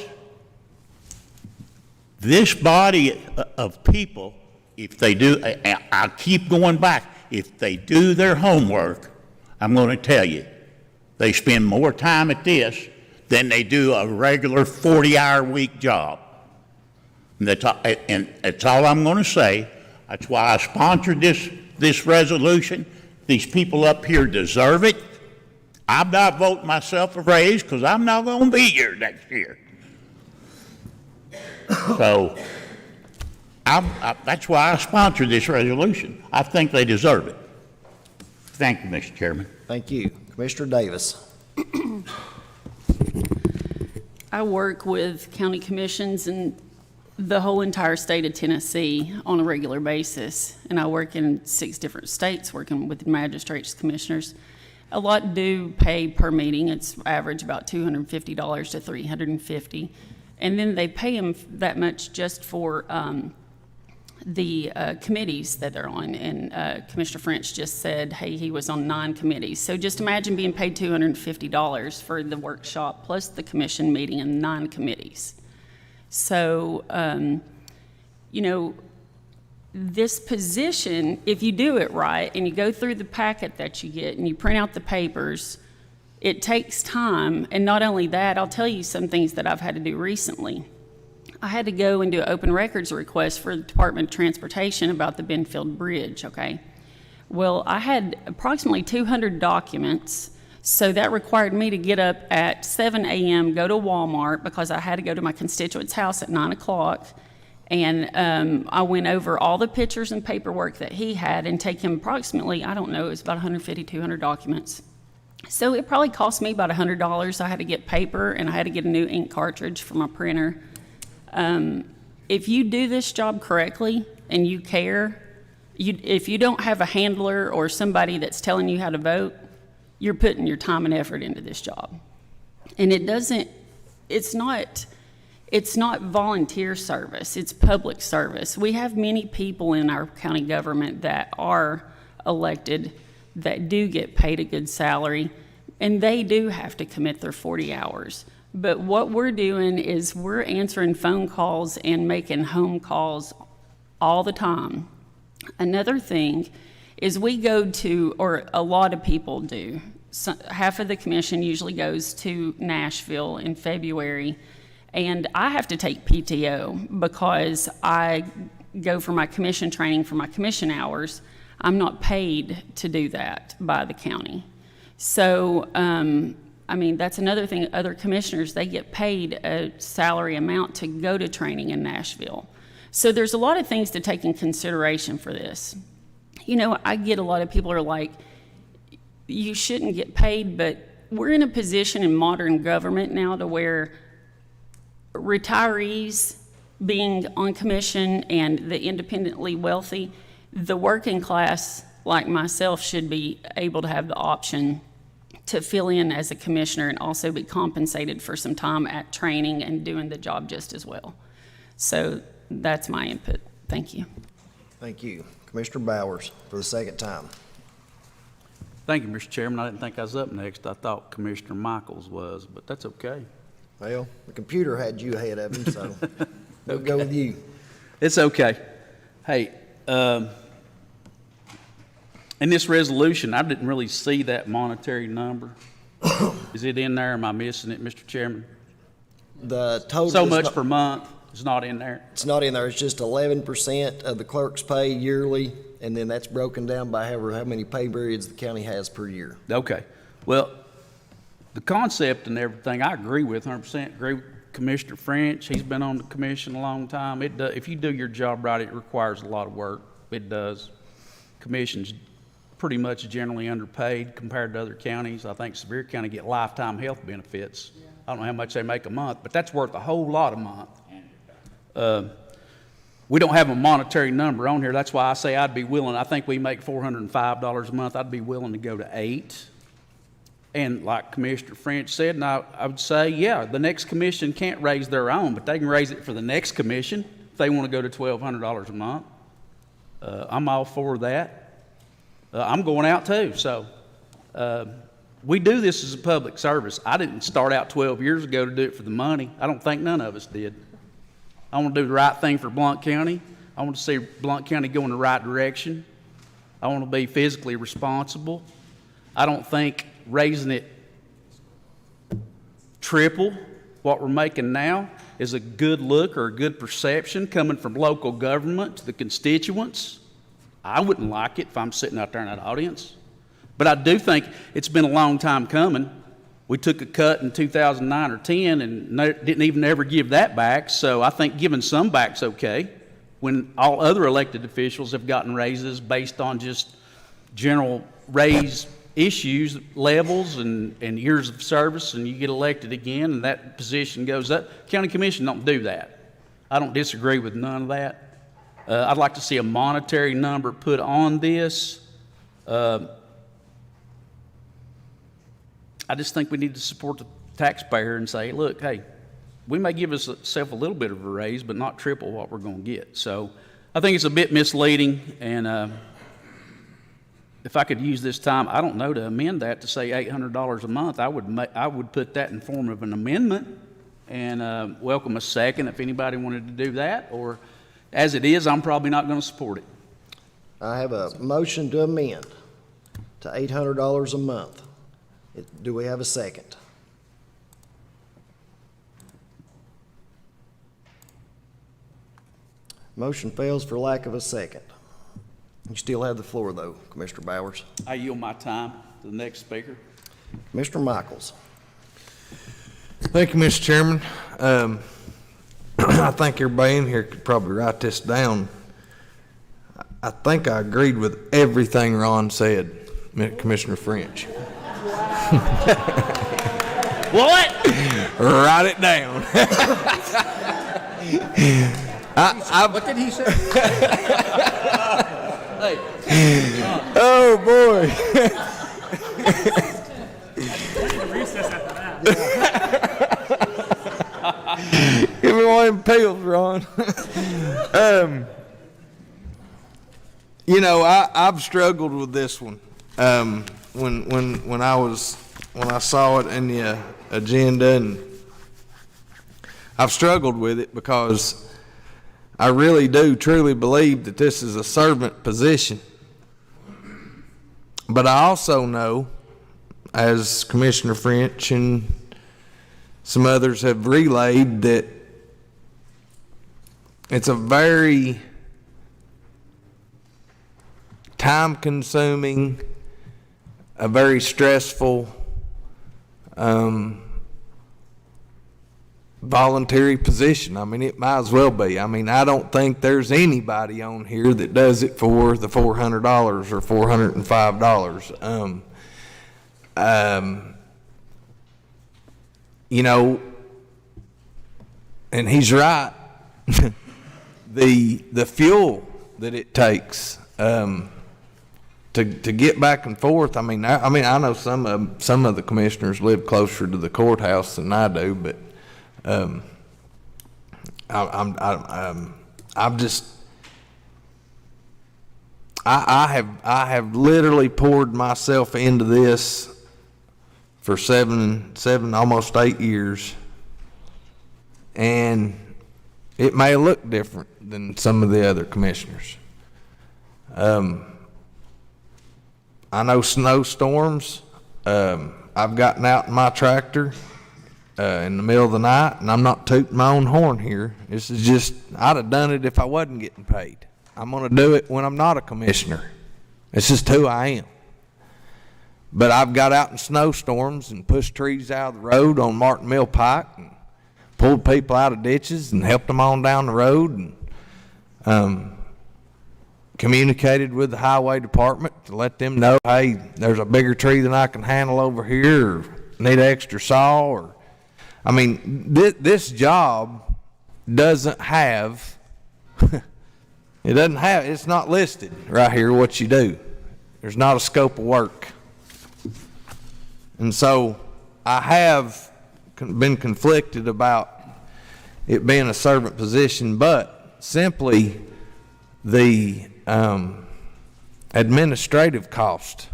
this body of people, if they do, I keep going back, if they do their homework, I'm going to tell you, they spend more time at this than they do a regular 40-hour-week job. And that's all I'm going to say. That's why I sponsored this resolution. These people up here deserve it. I'm not voting myself a raise because I'm not going to be here next year. So that's why I sponsored this resolution. I think they deserve it. Thank you, Mr. Chairman. Thank you. Commissioner Davis. I work with county commissions in the whole entire state of Tennessee on a regular basis, and I work in 6 different states working with magistrates, commissioners. A lot do pay per meeting. It's average about $250 to $350, and then they pay them that much just for the committees that they're on. And Commissioner French just said, hey, he was on 9 committees. So just imagine being paid $250 for the workshop plus the commission meeting and 9 committees. So, this position, if you do it right and you go through the packet that you get and you print out the papers, it takes time. And not only that, I'll tell you some things that I've had to do recently. I had to go and do an open records request for the Department of Transportation about the Benfield Bridge, okay? Well, I had approximately 200 documents, so that required me to get up at 7 a.m., go to Walmart because I had to go to my constituent's house at 9 o'clock, And I went over all the pictures and paperwork that he had and take him approximately, I don't know, it was about 150, 200 documents. So it probably cost me about $100. I had to get paper and I had to get a new ink cartridge for my printer. If you do this job correctly and you care, if you don't have a handler or somebody that's telling you how to vote, you're putting your time and effort into this job. And it's not volunteer service, it's public service. We have many people in our county government that are elected that do get paid a good salary, and they do have to commit their 40 hours. But what we're doing is we're answering phone calls and making home calls all the time. Another thing is we go to, or a lot of people do, half of the commission usually goes to Nashville in February, and I have to take PTO because I go for my commission training for my commission hours. I'm not paid to do that by the county. So, I mean, that's another thing. Other commissioners, they get paid a salary amount to go to training in Nashville. So there's a lot of things to take in consideration for this. You know, I get a lot of people are like, you shouldn't get paid, but we're in a position in modern government now to where retirees being on commission and the independently wealthy, the working class like myself should be able to have the option to fill in as a commissioner and also be compensated for some time at training and doing the job just as well. So that's my input. Thank you. Thank you. Commissioner Bowers for the second time. Thank you, Mr. Chairman. I didn't think I was up next. I thought Commissioner Michaels was, but that's okay. Well, the computer had you ahead of him, so we'll go with you. It's okay. Hey, in this resolution, I didn't really see that monetary number. Is it in there? Am I missing it, Mr. Chairman? The total. So much per month is not in there. It's not in there. It's just 11% of the clerk's pay yearly, and then that's broken down by how many pay periods the county has per year. Okay. Well, the concept and everything, I agree with 100%. Agree with Commissioner French. He's been on the commission a long time. It does, if you do your job right, it requires a lot of work. It does. Commission's pretty much generally underpaid compared to other counties. I think Sevier County get lifetime health benefits. Yeah. I don't know how much they make a month, but that's worth a whole lot a month. We don't have a monetary number on here. That's why I say I'd be willing. I think we make $405 a month. I'd be willing to go to $8. And like Commissioner French said, and I would say, yeah, the next commission can't raise their own, but they can raise it for the next commission if they want to go to $1,200 a month. I'm all for that. I'm going out too, so we do this as a public service. I didn't start out 12 years ago to do it for the money. I don't think none of us did. I want to do the right thing for Blount County. I want to see Blount County go in the right direction. I want to be physically responsible. I don't think raising it triple what we're making now is a good look or a good perception coming from local government to the constituents. I wouldn't like it if I'm sitting out there in that audience. But I do think it's been a long time coming. We took a cut in 2009 or 10 and didn't even ever give that back. So I think giving some back's okay when all other elected officials have gotten raises based on just general raise issues, levels, and years of service, and you get elected again and that position goes up. County Commission don't do that. I don't disagree with none of that. I'd like to see a monetary number put on this. I just think we need to support the taxpayer and say, look, hey, we may give ourselves a little bit of a raise, but not triple what we're going to get. So I think it's a bit misleading, and if I could use this time, I don't know, to amend that to say $800 a month, I would put that in form of an amendment and welcome a second if anybody wanted to do that. Or as it is, I'm probably not going to support it. I have a motion to amend to $800 a month. Do we have a second? Motion fails for lack of a second. You still have the floor, though, Commissioner Bowers. I yield my time to the next speaker. Commissioner Michaels. Thank you, Mr. Chairman. I think everybody in here could probably write this down. I think I agreed with everything Ron said, Commissioner French. What? Write it down. What did he say? Oh, boy. Give me one of them pills, Ron. I've struggled with this one. When I saw it in the agenda, and I've struggled with it because I really do truly believe that this is a servant position. But I also know, as Commissioner French and some others have relayed, that it's a very time-consuming, a very stressful, voluntary position. I mean, it might as well be. I mean, I don't think there's anybody on here that does it for the $400 or $405. And he's right. The fuel that it takes to get back and forth. I know some of the commissioners live closer to the courthouse than I do, but I have literally poured myself into this for seven, almost 8 years, and it may look different than some of the other commissioners. I know snowstorms. I've gotten out in my tractor in the middle of the night, and I'm not tooting my own horn here. This is just, I'd have done it if I wasn't getting paid. I'm going to do it when I'm not a commissioner. It's just who I am. But I've got out in snowstorms and pushed trees out of the road on Martin Mill Pike and pulled people out of ditches and helped them on down the road, and communicated with the highway department to let them know, hey, there's a bigger tree than I can handle over here, or need an extra saw, or I mean, this job doesn't have, it's not listed right here what you do. There's not a scope of work. And so I have been conflicted about it being a servant position, but simply the administrative cost,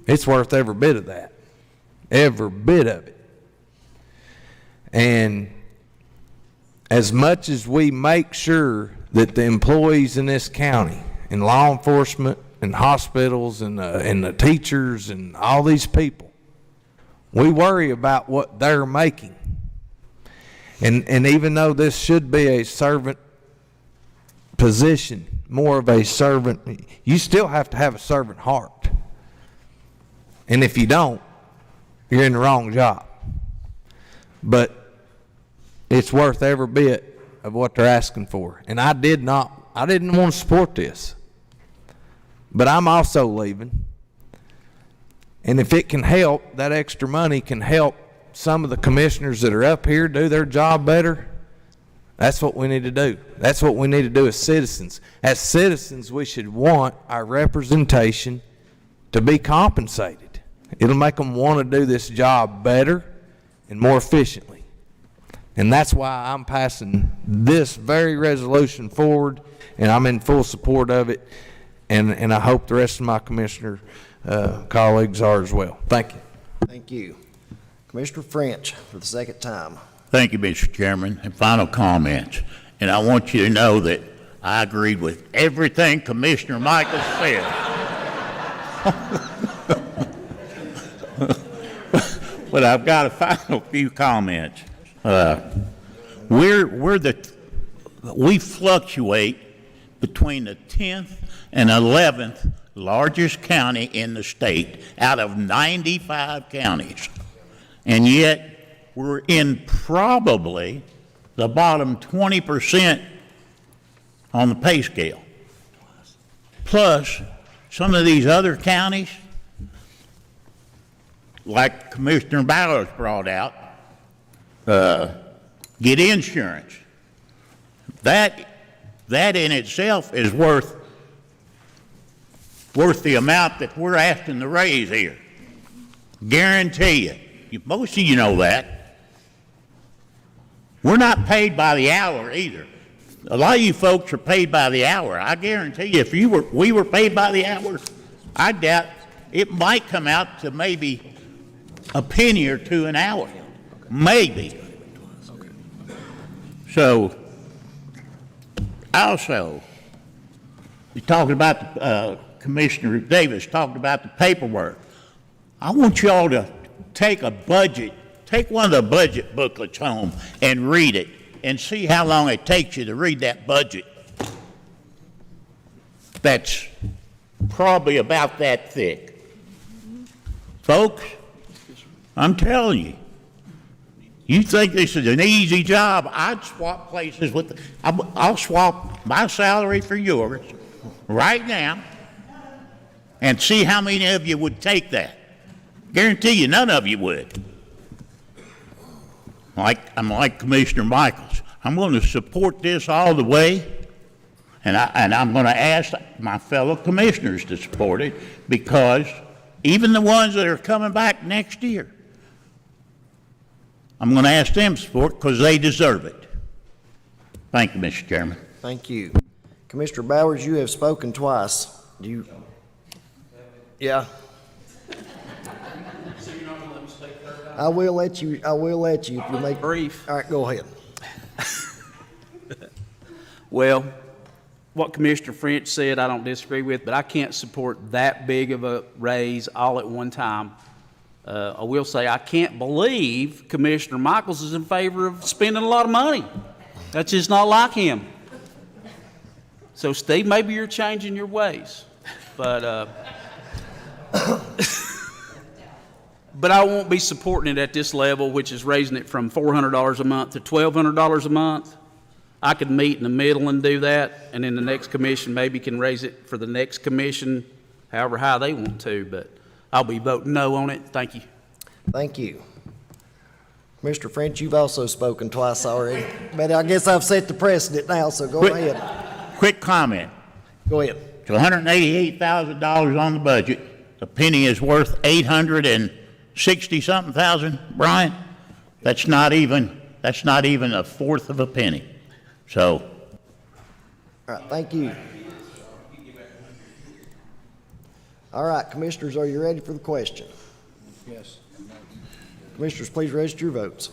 it's worth every bit of that, every bit of it. And as much as we make sure that the employees in this county, in law enforcement, and hospitals, and the teachers, and all these people, we worry about what they're making. And even though this should be a servant position, more of a servant, you still have to have a servant heart. And if you don't, you're in the wrong job. But it's worth every bit of what they're asking for. And I didn't want to support this. But I'm also leaving. And if it can help, that extra money can help some of the commissioners that are up here do their job better, that's what we need to do. That's what we need to do as citizens. As citizens, we should want our representation to be compensated. It'll make them want to do this job better and more efficiently. And that's why I'm passing this very resolution forward, and I'm in full support of it, and I hope the rest of my commissioner colleagues are as well. Thank you. Thank you. Commissioner French, for the second time. Thank you, Mr. Chairman. And final comments. And I want you to know that I agreed with everything Commissioner Michael said. But I've got a final few comments. We fluctuate between the 10th and 11th largest county in the state out of 95 counties. And yet we're in probably the bottom 20% on the pay scale. Plus, some of these other counties, like Commissioner Bowers brought out, get insurance. That in itself is worth the amount that we're asking to raise here. Guarantee you. Most of you know that. We're not paid by the hour either. A lot of you folks are paid by the hour. I guarantee you, if we were paid by the hour, I doubt it might come out to maybe a penny or two an hour. Maybe. So, also, you talking about Commissioner Davis talked about the paperwork. I want y'all to take one of the budget booklets home and read it and see how long it takes you to read that budget. That's probably about that thick. Folks, I'm telling you, you think this is an easy job? I'd swap places with, I'll swap my salary for yours right now and see how many of you would take that. Guarantee you none of you would. I'm like Commissioner Michaels. I'm going to support this all the way, and I'm going to ask my fellow commissioners to support it, because even the ones that are coming back next year, I'm going to ask them to support because they deserve it. Thank you, Mr. Chairman. Thank you. Commissioner Bowers, you have spoken twice. Do you? Yeah. So you're not going to let me speak third time? I will let you if you make. Brief. All right, go ahead. Well, what Commissioner French said, I don't disagree with, but I can't support that big of a raise all at one time. I will say I can't believe Commissioner Michaels is in favor of spending a lot of money. That's just not like him. So, Steve, maybe you're changing your ways, but but I won't be supporting it at this level, which is raising it from $400 a month to $1,200 a month. I could meet in the middle and do that, and then the next commission maybe can raise it for the next commission, however high they want to, but I'll be voting no on it. Thank you. Thank you. Mr. French, you've also spoken twice already, but I guess I've set the precedent now, so go ahead. Quick comment. Go ahead. It's $188,000 on the budget. The penny is worth $860-something thousand, Brian. That's not even a fourth of a penny. So. All right, thank you. All right, commissioners, are you ready for the question? Yes. Commissioners, please register your votes.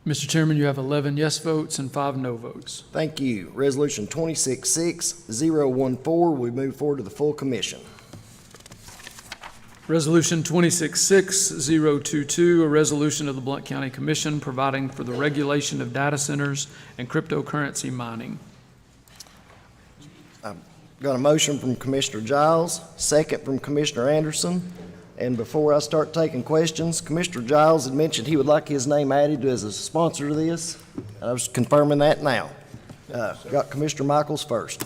Mr. Chairman, you have 11 yes votes and 5 no votes. Thank you. Resolution 266014, we move forward to the full commission. Resolution 266022, a resolution of the Blount County Commission providing for the regulation of data centers and cryptocurrency mining. I've got a motion from Commissioner Giles, second from Commissioner Anderson. And before I start taking questions, Commissioner Giles had mentioned he would like his name added as a sponsor to this. I was confirming that now. Got Commissioner Michaels first.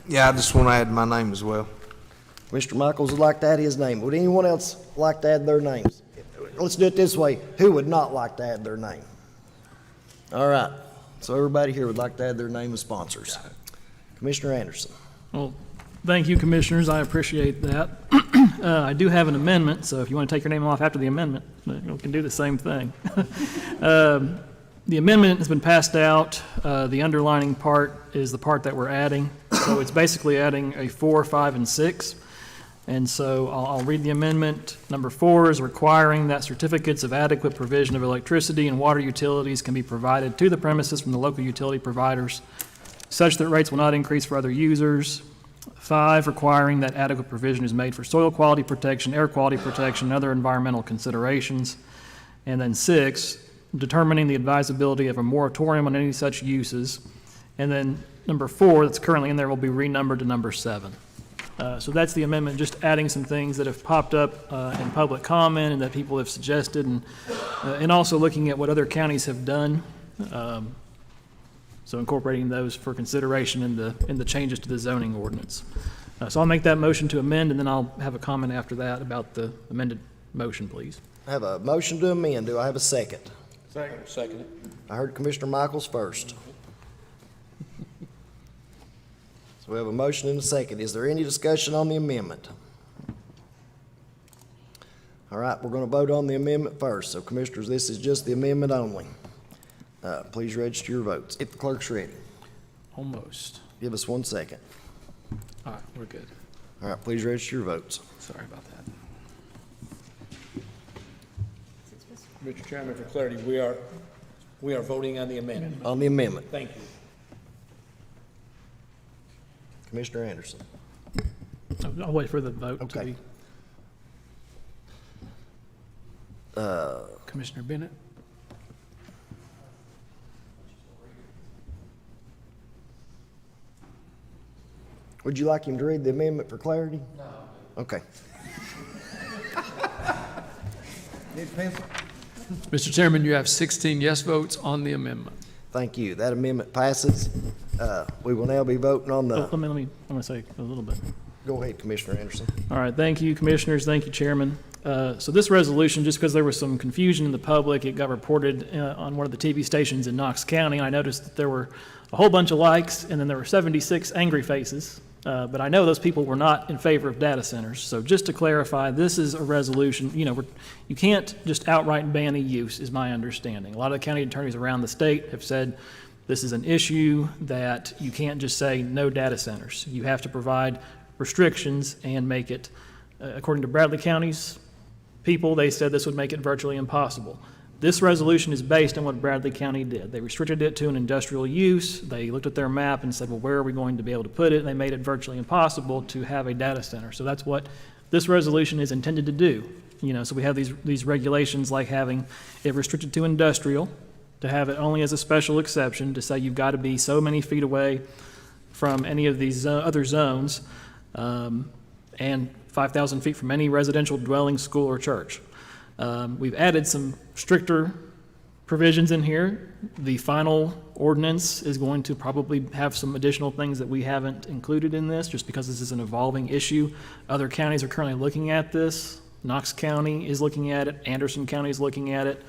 Yeah, I just want to add my name as well. Mr. Michaels would like to add his name. Would anyone else like to add their names? Let's do it this way. Who would not like to add their name? All right. So everybody here would like to add their name as sponsors. Commissioner Anderson. Well, thank you, commissioners. I appreciate that. I do have an amendment, so if you want to take your name off after the amendment, you can do the same thing. The amendment has been passed out. The underlining part is the part that we're adding. So it's basically adding a 4, 5, and 6. And so I'll read the amendment. Number 4 is requiring that certificates of adequate provision of electricity and water utilities can be provided to the premises from the local utility providers, such that rates will not increase for other users. 5, requiring that adequate provision is made for soil quality protection, air quality protection, and other environmental considerations. And then 6, determining the advisability of a moratorium on any such uses. And then number 4, that's currently in there, will be renumbered to number 7. So that's the amendment, just adding some things that have popped up in public comment and that people have suggested, and also looking at what other counties have done. So incorporating those for consideration in the changes to the zoning ordinance. So I'll make that motion to amend, and then I'll have a comment after that about the amended motion, please. I have a motion to amend. Do I have a second? Second. I heard Commissioner Michaels first. So we have a motion and a second. Is there any discussion on the amendment? All right, we're going to vote on the amendment first. So Commissioners, this is just the amendment only. Please register your votes if the clerk's ready. Almost. Give us 1 second. All right, we're good. All right, please register your votes. Sorry about that. Mr. Chairman, for clarity, we are voting on the amendment. On the amendment, Thank you. Commissioner Anderson. I'll wait for the vote to Okay. be. Commissioner Bennett? Would you like him to read the amendment for clarity? No. Okay. Mr. Chairman, you have 16 yes votes on the amendment. Thank you. That amendment passes. We will now be voting on the, I'm going to say a little bit. go ahead, Commissioner Anderson. All right, thank you, Commissioners, thank you, Chairman. So this resolution, just because there was some confusion in the public, it got reported on one of the TV stations in Knox County, and I noticed that there were a whole bunch of likes, and then there were 76 angry faces. But I know those people were not in favor of data centers. So just to clarify, this is a resolution, you can't just outright ban a use, is my understanding. A lot of the county attorneys around the state have said this is an issue that you can't just say no data centers. You have to provide restrictions and make it, according to Bradley County's people, they said this would make it virtually impossible. This resolution is based on what Bradley County did. They restricted it to an industrial use. They looked at their map and said, well, where are we going to be able to put it? And they made it virtually impossible to have a data center. So that's what this resolution is intended to do. So we have these regulations like having it restricted to industrial, to have it only as a special exception, to say you've got to be so many feet away from any of these other zones, and 5,000 feet from any residential dwelling, school, or church. We've added some stricter provisions in here. The final ordinance is going to probably have some additional things that we haven't included in this, just because this is an evolving issue. Other counties are currently looking at this. Knox County is looking at it. Anderson County is looking at it.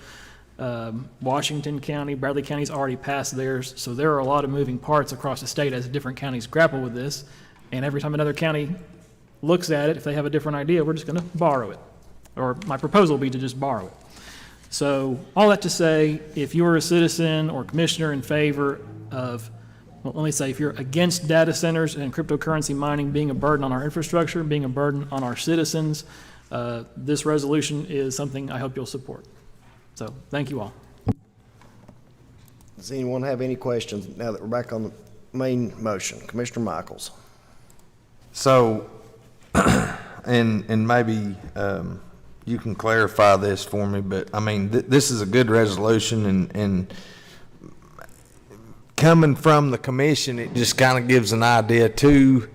Washington County, Bradley County's already passed theirs. So there are a lot of moving parts across the state as different counties grapple with this. And every time another county looks at it, if they have a different idea, we're just going to borrow it. Or my proposal will be to just borrow it. So all that to say, if you're a citizen or commissioner in favor of, well, let me say, if you're against data centers and cryptocurrency mining being a burden on our infrastructure, being a burden on our citizens, this resolution is something I hope you'll support. So thank you all. Does anyone have any questions now that we're back on the main motion? Commissioner Michaels. So, and maybe you can clarify this for me, but I mean, this is a good resolution, and coming from the commission, it just kind of gives an idea to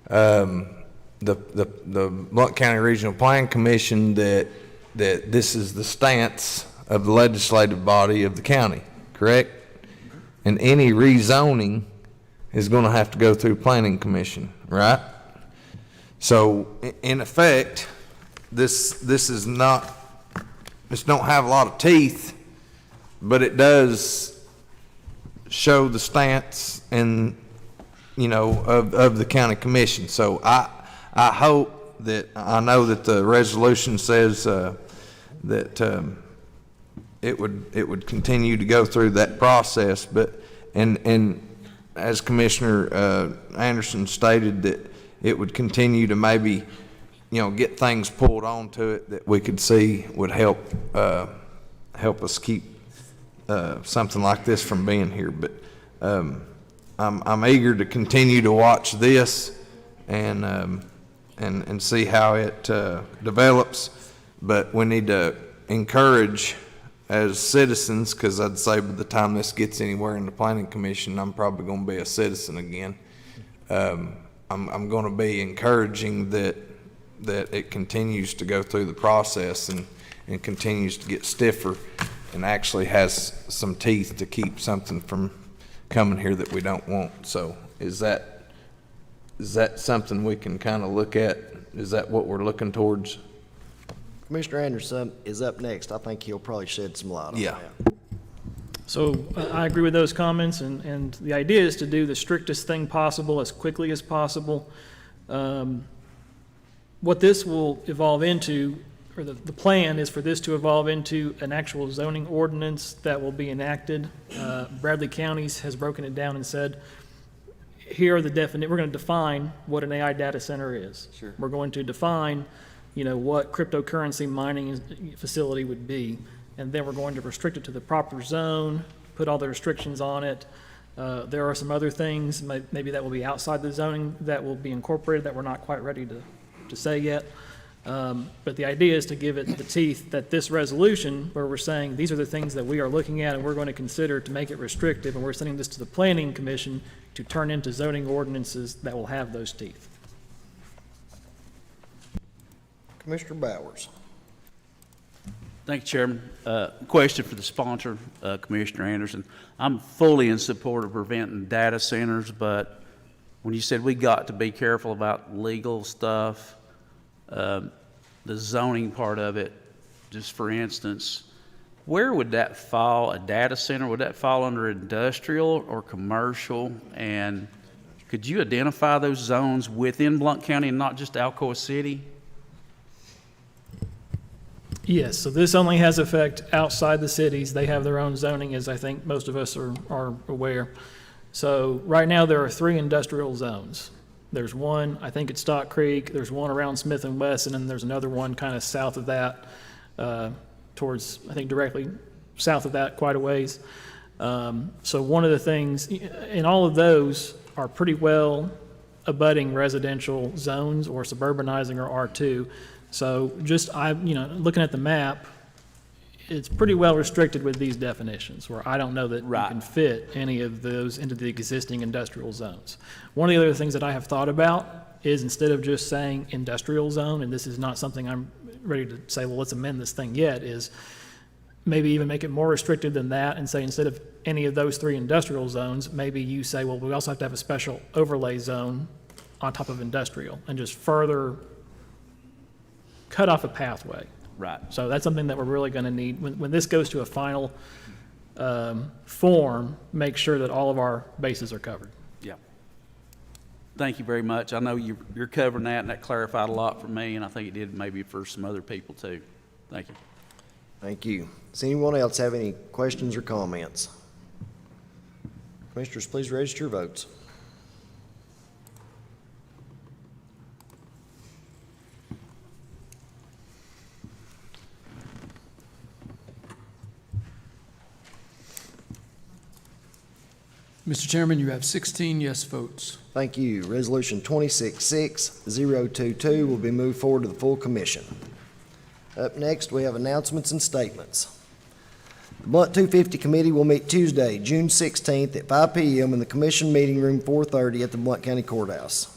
the Blount County Regional Plan Commission that this is the stance of the legislative body of the county, correct? And any rezoning is going to have to go through Planning Commission, right? So, in effect, this is not, this don't have a lot of teeth, but it does show the stance and, of the county commission. So I hope that, I know that the resolution says that it would continue to go through that process, but, and as Commissioner Anderson stated, that it would continue to maybe, get things pulled onto it that we could see would help us keep something like this from being here. But I'm eager to continue to watch this and see how it develops. But we need to encourage as citizens, because I'd say by the time this gets anywhere in the planning commission, I'm probably going to be a citizen again. I'm going to be encouraging that it continues to go through the process and continues to get stiffer and actually has some teeth to keep something from coming here that we don't want. So is that something we can kind of look at? Is that what we're looking towards? Commissioner Anderson is up next. I think he'll probably shed some light on Yeah. that. So I agree with those comments, and the idea is to do the strictest thing possible as quickly as possible. What this will evolve into, or the plan is for this to evolve into an actual zoning ordinance that will be enacted. Bradley Counties has broken it down and said, here are the we're going to define what an AI data center is. Sure. We're going to define, what cryptocurrency mining facility would be, and then we're going to restrict it to the proper zone, put all the restrictions on it. There are some other things, maybe that will be outside the zoning that will be incorporated that we're not quite ready to say yet. But the idea is to give it the teeth that this resolution, where we're saying these are the things that we are looking at and we're going to consider to make it restrictive, and we're sending this to the Planning Commission to turn into zoning ordinances that will have those teeth. Commissioner Bowers. Thank you, Chairman. Question for the sponsor, Commissioner Anderson. I'm fully in support of preventing data centers, but when you said we got to be careful about legal stuff, the zoning part of it, just for instance, where would that fall, a data center? Would that fall under industrial or commercial? And could you identify those zones within Blount County and not just Alcoa City? Yes, so this only has effect outside the cities. They have their own zoning, as I think most of us are aware. So right now there are 3 industrial zones. There's one, I think it's Stock Creek, there's one around Smith and West, and then there's another one kind of south of that, towards, I think directly south of that quite a ways. So one of the things, and all of those are pretty well abutting residential zones or suburbanizing or R2. So just, looking at the map, it's pretty well restricted with these definitions, where I don't know that you can fit any of those into the existing industrial zones. One of the other things that I have thought about is, instead of just saying industrial zone, and this is not something I'm ready to say, well, let's amend this thing yet, is maybe even make it more restricted than that and say, instead of any of those 3 industrial zones, maybe you say, well, we also have to have a special overlay zone on top of industrial, and just further cut off a pathway. Right. So that's something that we're really going to need. When this goes to a final form, make sure that all of our bases are covered. Yeah. Thank you very much. I know you're covering that, and that clarified a lot for me, and I think it did maybe for some other people too. Thank you. Thank you. Does anyone else have any questions or comments? Commissioners, please register your votes. Mr. Chairman, you have 16 yes votes. Thank you. Resolution 266022 will be moved forward to the full commission. Up next, we have announcements and statements. The Blount 250 Committee will meet Tuesday, June 16th at 5 p.m. in the Commission Meeting Room 430 at the Blount County Courthouse.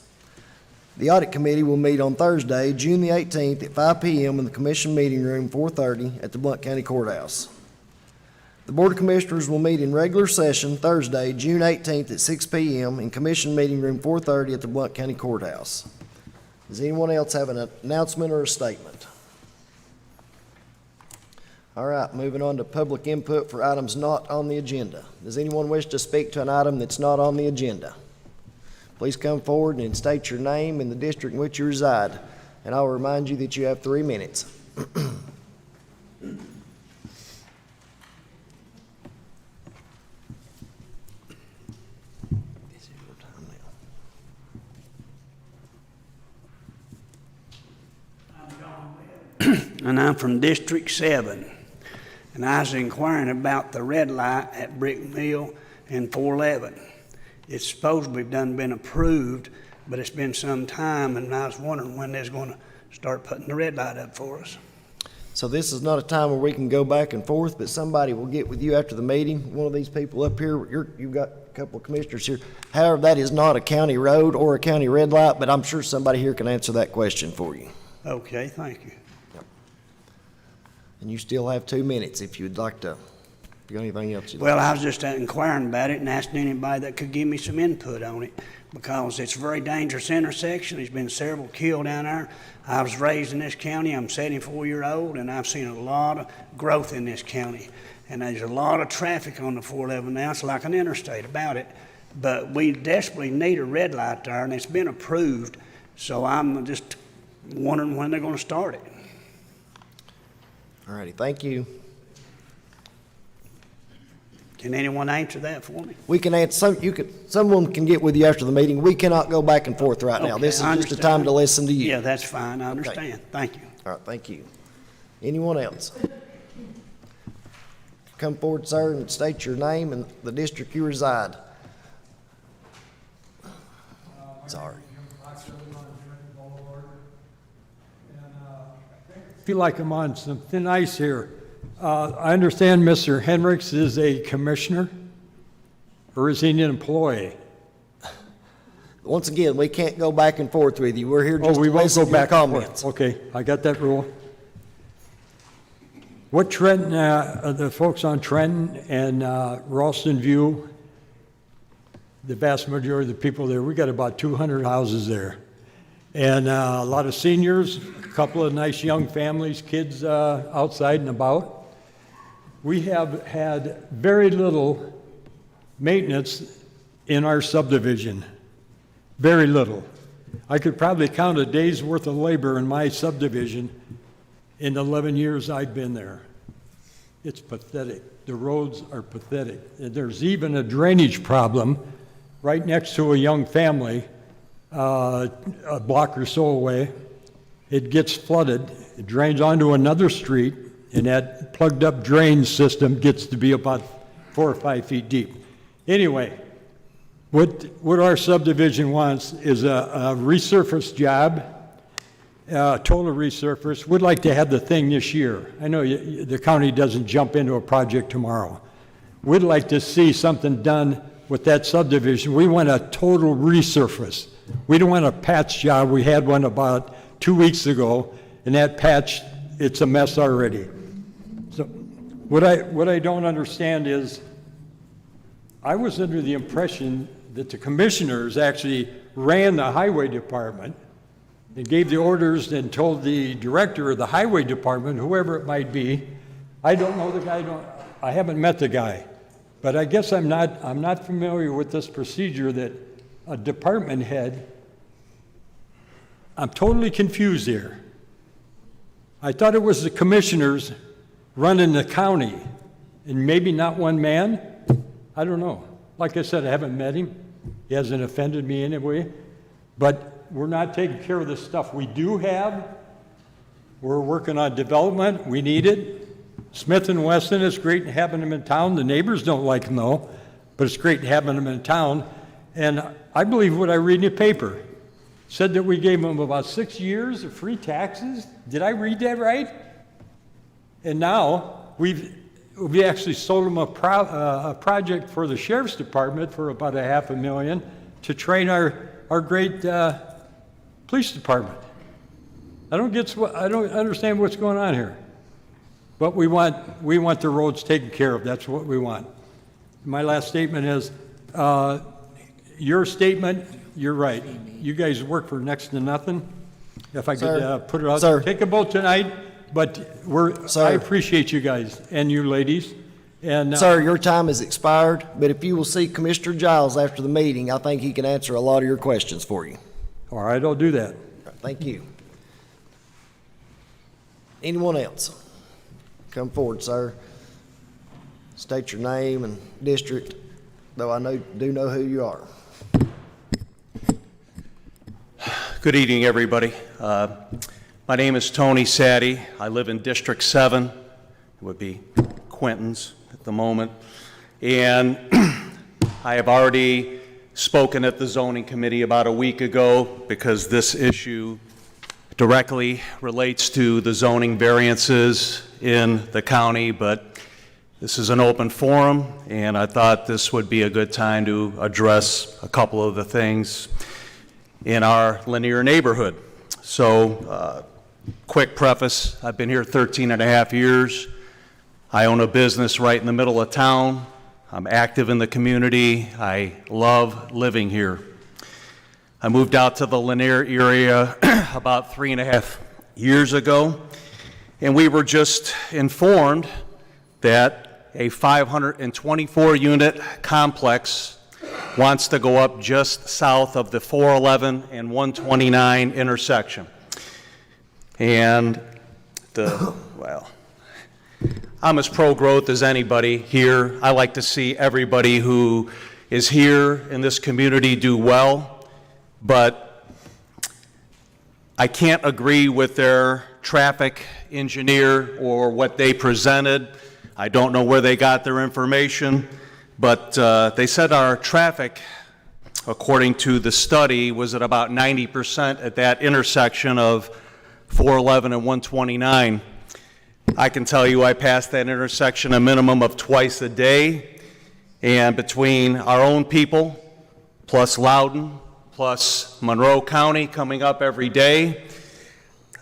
The Audit Committee will meet on Thursday, June the 18th at 5 p.m. in the Commission Meeting Room 430 at the Blount County Courthouse. The Board of Commissioners will meet in regular session Thursday, June 18th at 6 p.m. in Commission Meeting Room 430 at the Blount County Courthouse. Does anyone else have an announcement or a statement? All right, moving on to public input for items not on the agenda. Does anyone wish to speak to an item that's not on the agenda? Please come forward and state your name and the district in which you reside, and I'll remind you that you have 3 minutes. And I'm from District 7. And I was inquiring about the red light at Brick Mill and 411. It's supposed to have been approved, but it's been some time, and I was wondering when they're going to start putting the red light up for us. So this is not a time where we can go back and forth, but somebody will get with you after the meeting. One of these people up here, you've got a couple of commissioners here. However, that is not a county road or a county red light, but I'm sure somebody here can answer that question for you. Okay, thank you. And you still have 2 minutes if you'd like to, if you got anything else you'd like. Well, I was just inquiring about it and asking anybody that could give me some input on it, because it's a very dangerous intersection. There's been several killed down there. I was raised in this county. I'm 74-year-old, and I've seen a lot of growth in this county. And there's a lot of traffic on the 411 now. It's like an interstate about it. But we desperately need a red light there, and it's been approved. So I'm just wondering when they're going to start it. All righty, thank you. Can anyone answer that for me? We can answer, someone can get with you after the meeting. We cannot go back and forth right now. Okay, This is I just a understand. time to listen to you. Yeah, that's fine. I understand. Thank you. All right, thank you. Anyone else? Come forward, sir, and state your name and the district you reside. Sorry. I feel like I'm on some thin ice here. I understand Mr. Hendricks is a commissioner, or is he an employee? Once again, we can't go back and forth with you. We're here just We to won't listen go to your back and forth. comments. Okay, I got that rule. What Trenton, the folks on Trenton and Ralston View, the vast majority of the people there, we got about 200 houses there. And a lot of seniors, a couple of nice young families, kids outside and about. We have had very little maintenance in our subdivision, very little. I could probably count a day's worth of labor in my subdivision in the 11 years I've been there. It's pathetic. The roads are pathetic. There's even a drainage problem right next to a young family, a block or so away. It gets flooded, it drains onto another street, and that plugged up drain system gets to be about 4 or 5 feet deep. Anyway, what our subdivision wants is a resurface job, total resurface. We'd like to have the thing this year. I know the county doesn't jump into a project tomorrow. We'd like to see something done with that subdivision. We want a total resurface. We don't want a patch job. We had one about 2 weeks ago, and that patch, it's a mess already. So what I don't understand is, I was under the impression that the commissioners actually ran the highway department and gave the orders and told the director of the highway department, whoever it might be, I don't know the guy, I haven't met the guy, but I guess I'm not familiar with this procedure that a department head, I'm totally confused here. I thought it was the commissioners running the county, and maybe not one man. I don't know. Like I said, I haven't met him. He hasn't offended me anyway. But we're not taking care of the stuff we do have. We're working on development. We need it. Smith & Wesson is great having them in town. The neighbors don't like them though, but it's great having them in town. And I believe what I read in the paper. Said that we gave them about 6 years of free taxes. Did I read that right? And now we actually sold them a project for the sheriff's department for about $500,000 to train our great police department. I don't understand what's going on here. But we want the roads taken care of. That's what we want. My last statement is, your statement, you're right. You guys work for next to nothing. If I could put it out there. Take a vote tonight, but I appreciate you guys and you ladies. And Sir, your time has expired, but if you will see Commissioner Giles after the meeting, I think he can answer a lot of your questions for you. All right, I'll do that. Thank you. Anyone else? Come forward, sir. State your name and district, though I do know who you are. Good evening, everybody. My name is Tony Sadie. I live in District 7. It would be Quentin's at the moment. And I have already spoken at the zoning committee about a week ago because this issue directly relates to the zoning variances in the county, but this is an open forum, and I thought this would be a good time to address a couple of the things in our linear neighborhood. So, quick preface, I've been here 13 and a half years. I own a business right in the middle of town. I'm active in the community. I love living here. I moved out to the Lanier area about 3.5 years ago, and we were just informed that a 524-unit complex wants to go up just south of the 411 and 129 intersection. And well, I'm as pro-growth as anybody here. I like to see everybody who is here in this community do well, but I can't agree with their traffic engineer or what they presented. I don't know where they got their information, but they said our traffic, according to the study, was at about 90% at that intersection of 411 and 129. I can tell you I pass that intersection a minimum of twice a day, and between our own people, plus Loudoun, plus Monroe County coming up every day,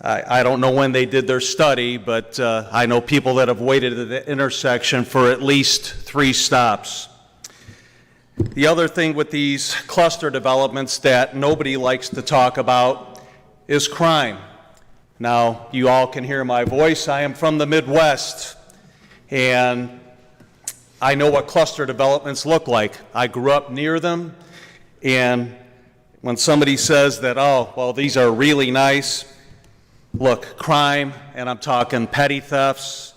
I don't know when they did their study, but I know people that have waited at the intersection for at least 3 stops. The other thing with these cluster developments that nobody likes to talk about is crime. Now, you all can hear my voice. I am from the Midwest, and I know what cluster developments look like. I grew up near them, and when somebody says that, oh, well, these are really nice, look, crime, and I'm talking petty thefts,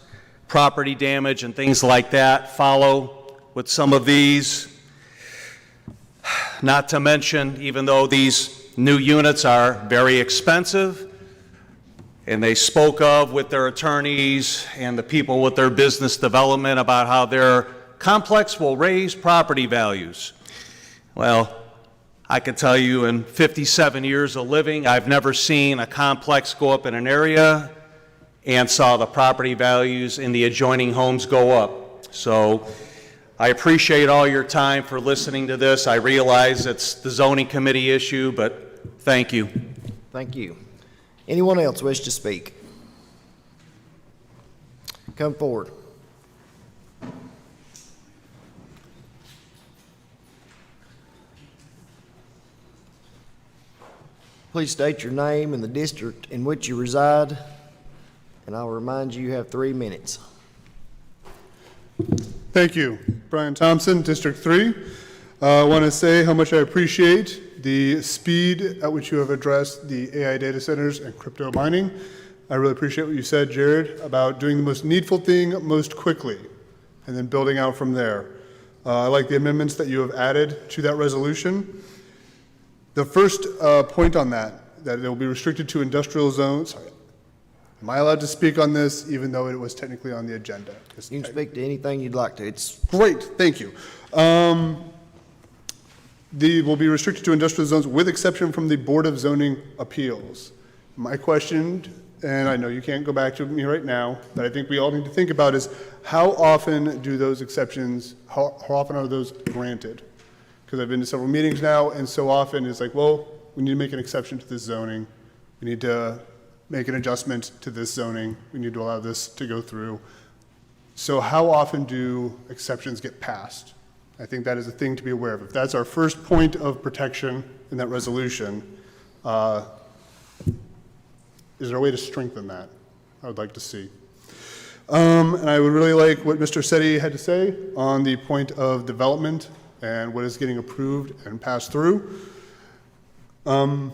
property damage, and things like that follow with some of these. Not to mention, even though these new units are very expensive, and they spoke of with their attorneys and the people with their business development about how their complex will raise property values. Well, I can tell you in 57 years of living, I've never seen a complex go up in an area and saw the property values in the adjoining homes go up. So I appreciate all your time for listening to this. I realize it's the zoning committee issue, but thank you. Thank you. Anyone else wish to speak? Come forward. Please state your name and the district in which you reside, and I'll remind you have 3 minutes. Thank you. Brian Thompson, District 3. I want to say how much I appreciate the speed at which you have addressed the AI data centers and crypto mining. I really appreciate what you said, Jared, about doing the most needful thing most quickly and then building out from there. I like the amendments that you have added to that resolution. The first point on that it will be restricted to industrial zones. Sorry. Am I allowed to speak on this even though it was technically on the agenda? You can speak to anything you'd like to. It's great, thank you. They will be restricted to industrial zones with exception from the Board of Zoning Appeals. My question, and I know you can't go back to me right now, but I think we all need to think about is how often do those exceptions, how often are those granted? Because I've been to several meetings now, and so often it's like, well, we need to make an exception to this zoning. We need to make an adjustment to this zoning. We need to allow this to go through. So how often do exceptions get passed? I think that is a thing to be aware of. If that's our first point of protection in that resolution, is there a way to strengthen that? I would like to see. And I would really like what Mr. Setti had to say on the point of development and what is getting approved and passed through. The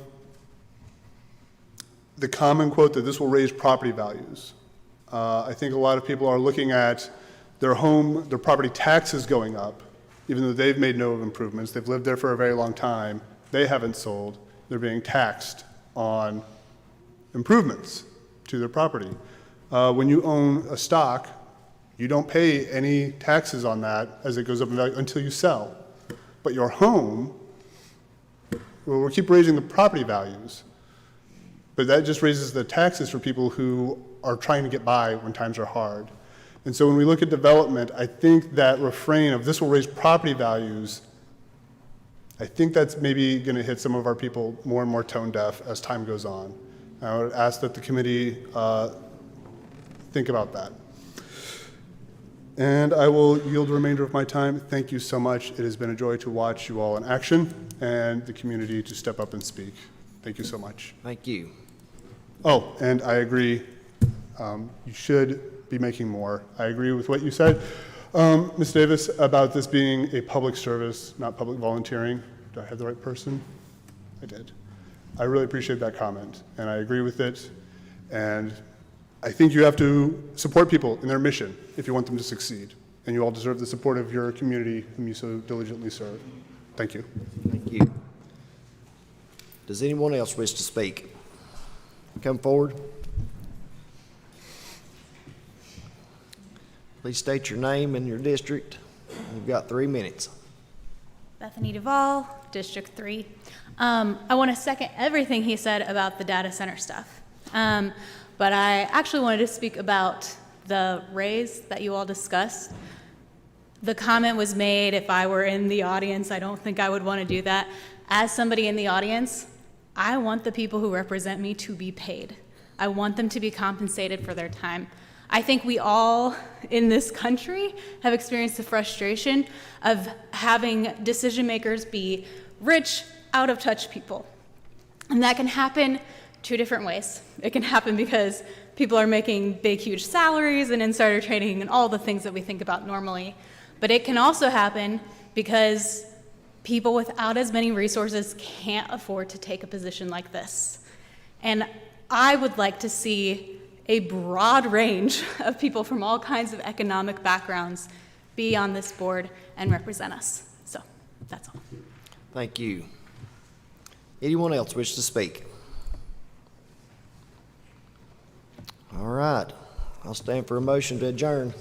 common quote that this will raise property values. I think a lot of people are looking at their property taxes going up, even though they've made no improvements. They've lived there for a very long time. They haven't sold. They're being taxed on improvements to their property. When you own a stock, you don't pay any taxes on that as it goes up in value until you sell. But your home, well, we'll keep raising the property values, but that just raises the taxes for people who are trying to get by when times are hard. And so when we look at development, I think that refrain of this will raise property values, I think that's maybe going to hit some of our people more and more tone deaf as time goes on. I would ask that the committee think about that. And I will yield the remainder of my time. Thank you so much. It has been a joy to watch you all in action and the community to step up and speak. Thank you so much. Thank you. Oh, and I agree, you should be making more. I agree with what you said, Ms. Davis, about this being a public service, not public volunteering. Do I have the right person? I did. I really appreciate that comment, and I agree with it. And I think you have to support people in their mission if you want them to succeed. And you all deserve the support of your community whom you so diligently serve. Thank you. Thank you. Does anyone else wish to speak? Come forward. Please state your name and your district. You've got 3 minutes. Bethany Duvall, District 3. I want to second everything he said about the data center stuff. But I actually wanted to speak about the raise that you all discussed. The comment was made, if I were in the audience, I don't think I would want to do that. As somebody in the audience, I want the people who represent me to be paid. I want them to be compensated for their time. I think we all in this country have experienced the frustration of having decision makers be rich, out of touch people. And that can happen 2 different ways. It can happen because people are making big, huge salaries and insider trading and all the things that we think about normally. But it can also happen because people without as many resources can't afford to take a position like this. And I would like to see a broad range of people from all kinds of economic backgrounds be on this board and represent us. So that's all. Thank you. Anyone else wish to speak? All right. I'll stand for a motion to adjourn.